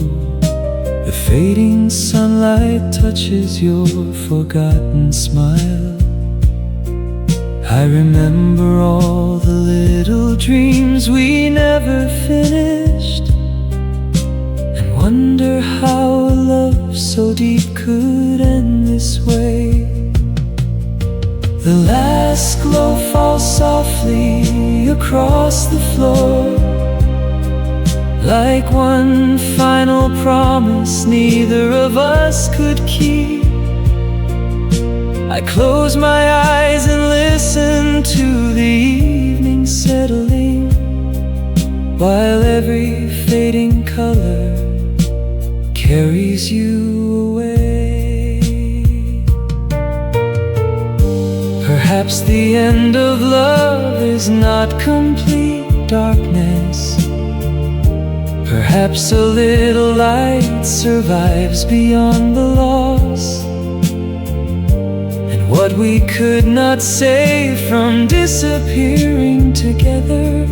[SPEAKER 1] The fading sunlight touches your forgotten smile. I remember all the little dreams we never finished, and wonder how a love so deep it could end this way. The last glow falls softly across the floor, like one final promise neither of us could keep. I close my eyes and listen to the evening settling, while every fading color carries you away. Perhaps the end of love is not complete darkness. Perhaps a little light survives beyond the loss, and what we could not save from disappearing together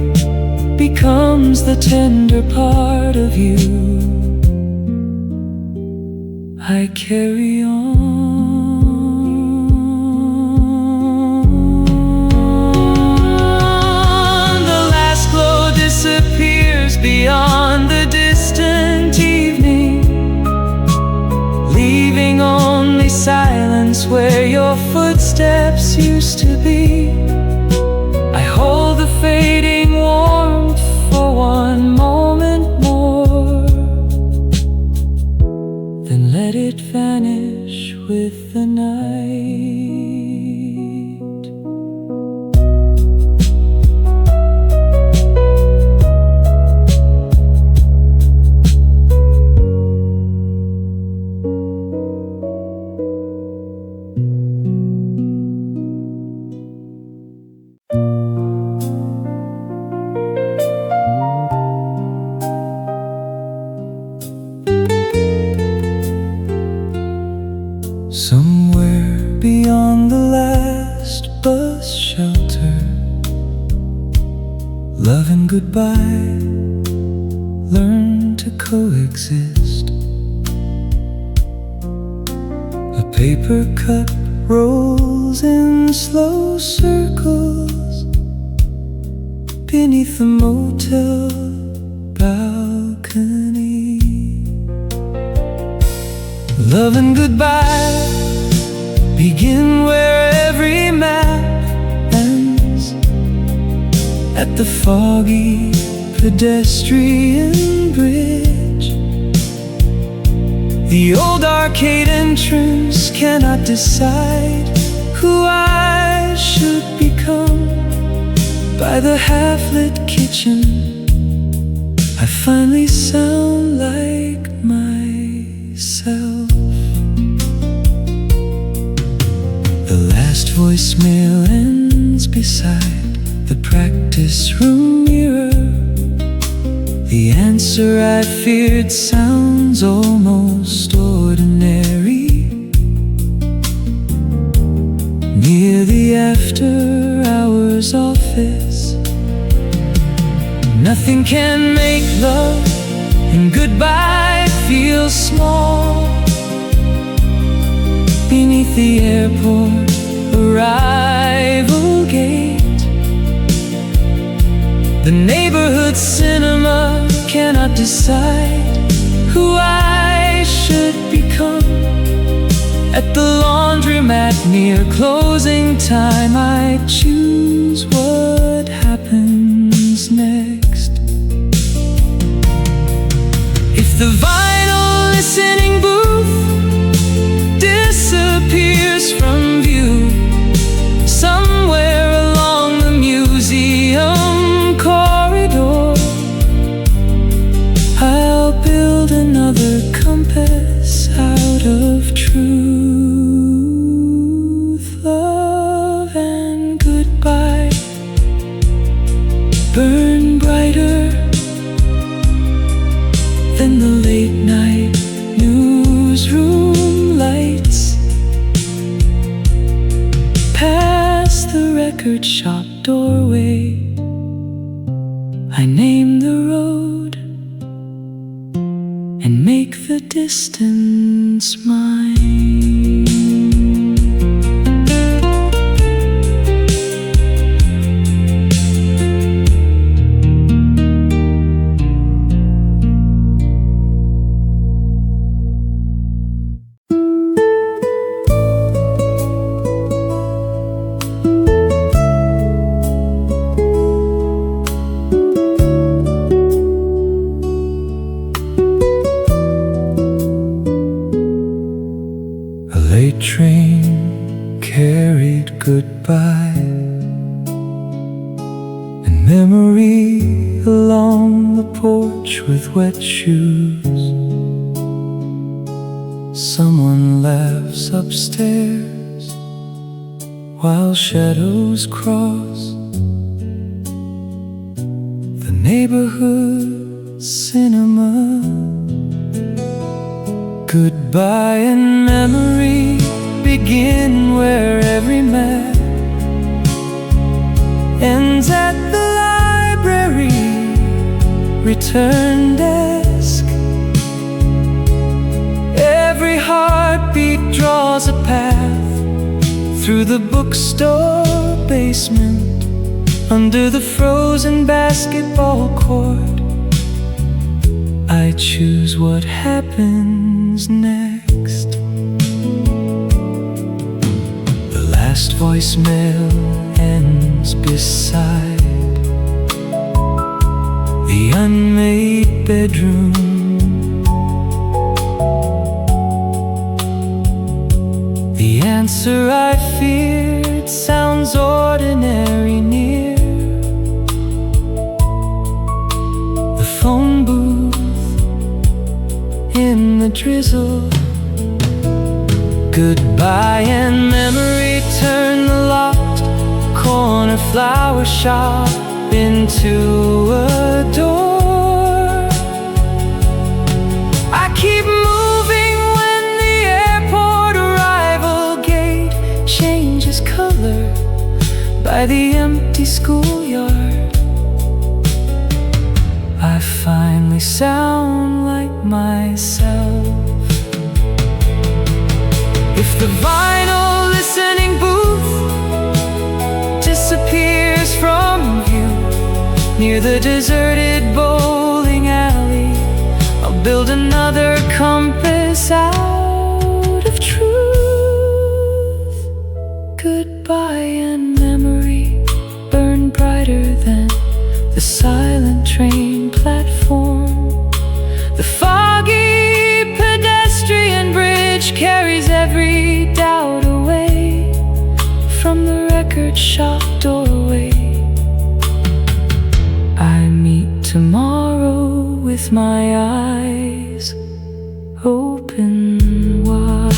[SPEAKER 1] becomes the tender part of you. I carry on. The last glow disappears beyond the distant evening, leaving only silence where your footsteps used to be. I hold the fading warmth for one moment more, then let it vanish with the night. Somewhere beyond the last bus shelter, love and goodbye learn to coexist. A paper cup rolls in slow circles beneath the motel balcony. Love and goodbye begin where every map ends, at the foggy pedestrian bridge. The old arcade entrance cannot decide who I should become. By the half-lit kitchen, I finally sound like myself. The last voicemail ends beside the practice room mirror. The answer I feared sounds almost ordinary. Near the after-hours office, nothing can make love and goodbye feel small. Beneath the airport arrival gate, the neighborhood cinema cannot decide who I should become. At the laundromat near closing time, I choose what happens next. If the vinyl listening booth disappears from view somewhere along the museum corridor, I'll build another compass out of truth. Love and goodbye burn brighter than the late night newsroom lights. Past the record shop doorway, I name the road and make the distance mine. me along the porch with wet shoes. Someone laughs upstairs while shadows cross the neighborhood cinema. Goodbye and memory begin where every map ends at the library return desk. Every heartbeat draws a path through the bookstore basement, under the frozen basketball court. I choose what happens next. The last voicemail ends beside the unmade bedroom. The answer I feared sounds ordinary near the phone booth in the drizzle. Goodbye and memory turn the locked corner flower shop into a door. I keep moving when the airport arrival gate changes color by the empty schoolyard. I finally sound like myself. If the vinyl listening booth disappears from view near the deserted bowling alley, I'll build another compass out of truth. Goodbye and memory burn brighter than the silent train platform. The foggy pedestrian bridge carries every doubt away from the record shop doorway. I meet tomorrow with my eyes open wide.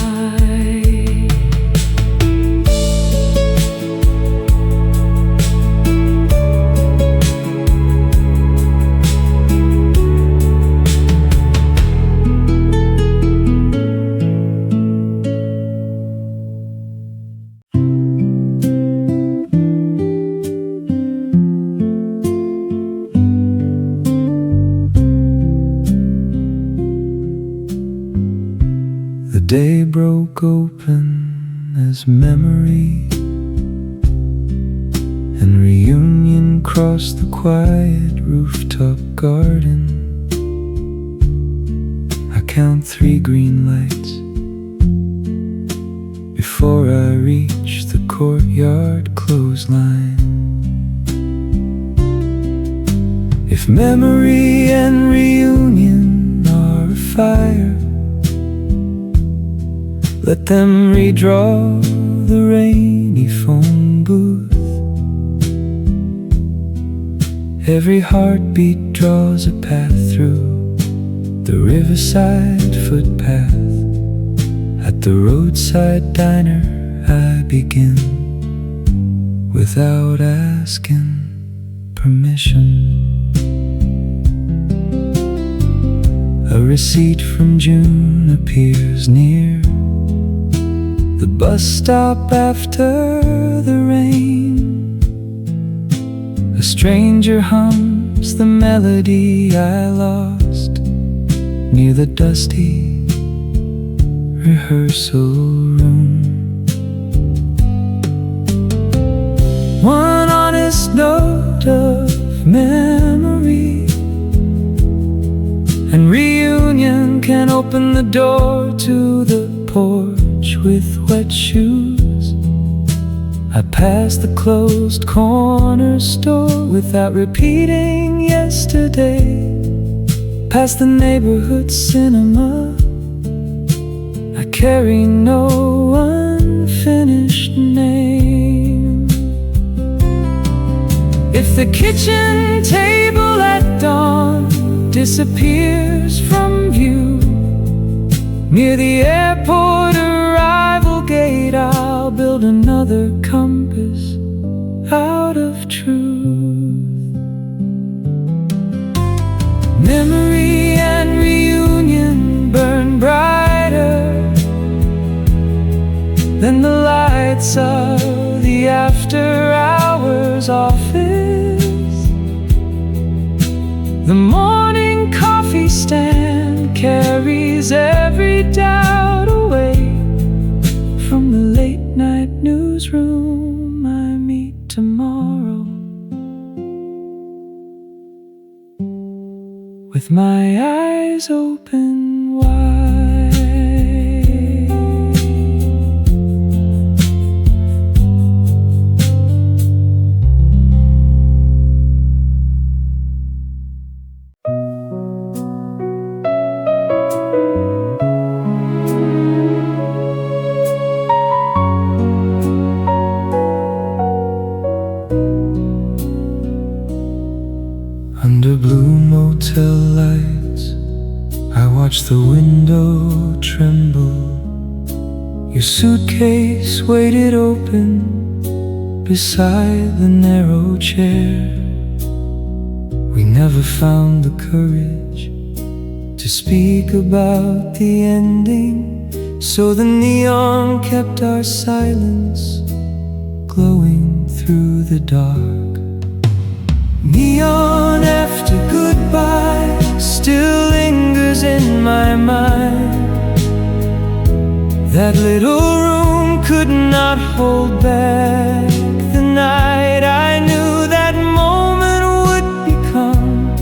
[SPEAKER 1] The day broke open as memory and reunion crossed the quiet rooftop garden. I count 3 green lights before I reach the courtyard clothesline. If memory and reunion are a fire, let them redraw the rainy phone booth. Every heartbeat draws a path through the riverside footpath. At the roadside diner I begin without asking permission. A receipt from June appears near the bus stop after the rain. A stranger hums the melody I lost near the dusty rehearsal room. One honest note of memory and reunion can open the door to the porch with wet shoes. I passed the closed corner store without repeating yesterday. Past the neighborhood cinema, I carry no unfinished name. If the kitchen table at dawn disappears from view near the airport arrival gate, I'll build another compass out of truth. Memory and reunion burn brighter than the lights of the after-hours office. The morning coffee stand carries every doubt away from the late-night newsroom. I meet tomorrow with my eyes open wide. Under blue motel lights, I watch the window tremble. Your suitcase waited open beside the narrow chair. We never found the courage to speak about the ending, so the neon kept our silence glowing through the dark. Neon after goodbye still lingers in my mind. That little room could not hold back the night. I knew that moment would become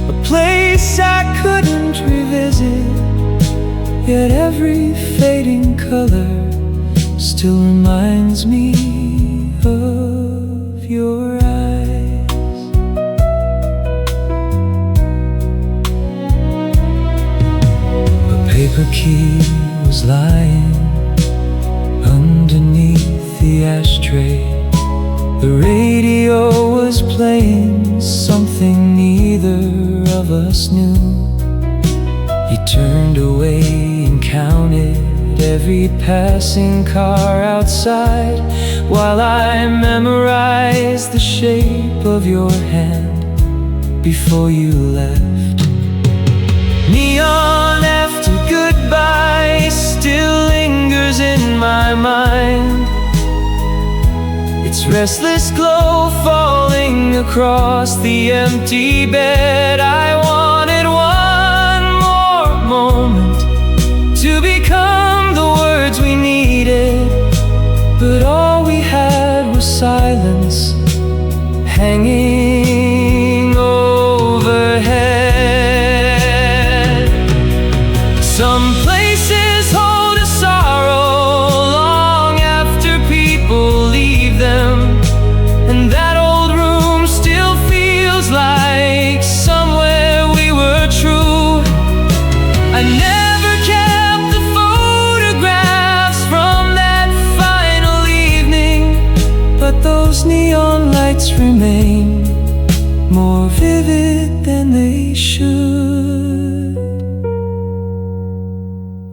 [SPEAKER 1] a place I couldn't revisit. Yet every fading color still reminds me of your eyes. Paper key was lying underneath the ashtray. The radio was playing something neither of us knew. He turned away and counted every passing car outside, while I memorized the shape of your hand before you left. Neon after goodbye still lingers in my mind. Its restless glow falling across the empty bed. I wanted one more moment to become the words we needed, but all we had was silence hanging overhead. Some places hold a sorrow long after people leave them, and that old room still feels like somewhere we were true. I never kept the photographs from that final evening, but those neon lights remain more vivid than they should.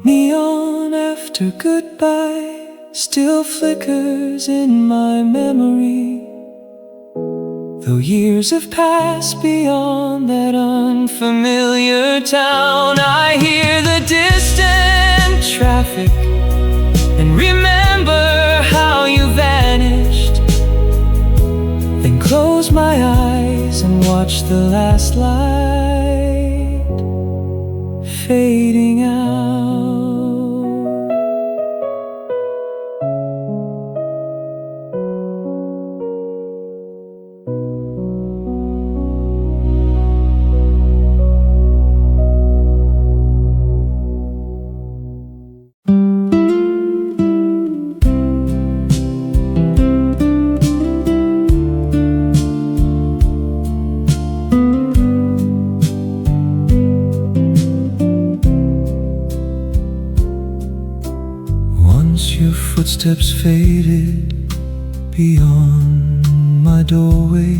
[SPEAKER 1] Neon after goodbye still flickers in my memory, though years have passed beyond that unfamiliar town. I hear the distant traffic and remember how you vanished, then close my eyes and watch the last light fading out. Footsteps faded beyond my doorway.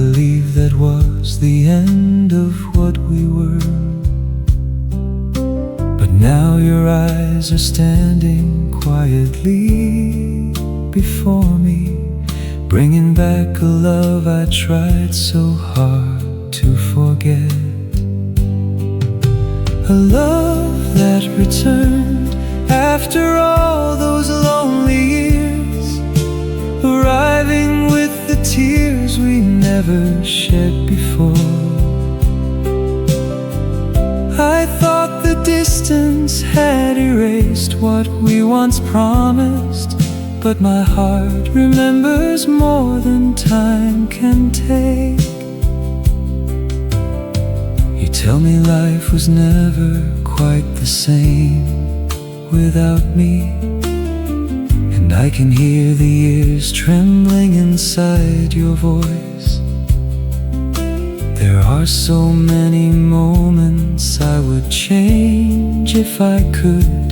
[SPEAKER 1] believe that was the end of what we were. But now your eyes are standing quietly before me, bringing back a love I tried so hard to forget. A love that returned after all those lonely years, arriving with the tears we never shed before. I thought the distance had erased what we once promised, but my heart remembers more than time can take. You tell me life was never quite the same without me, and I can hear the years trembling inside your voice. There are so many moments I would change if I could,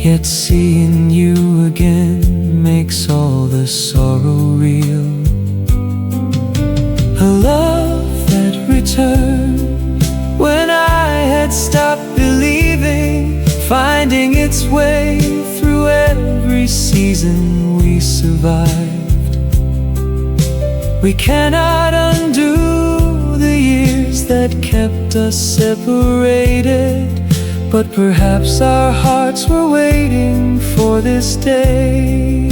[SPEAKER 1] yet seeing you again makes all the sorrow real. A love that returned when I had stopped believing, finding its way through every season we survived. We cannot undo the years that kept us separated, but perhaps our hearts were waiting for this day.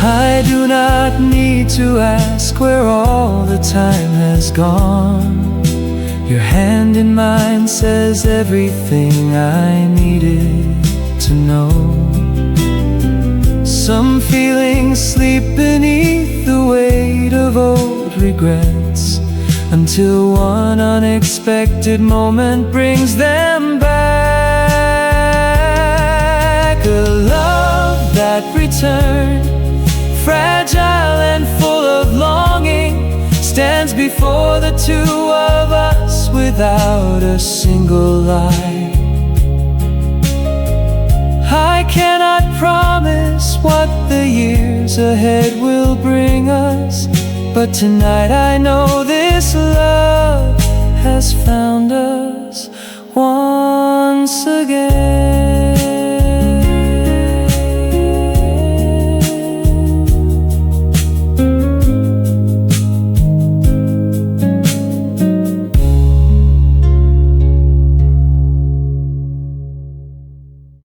[SPEAKER 1] I do not need to ask where all the time has gone. Your hand in mine says everything I needed to know. Some feelings sleep beneath the weight of old regrets, until one unexpected moment brings them back. A love that returned, fragile and full of longing, stands before the two of us without a single lie. I cannot promise what the years ahead will bring us, but tonight I know this love has found us once again.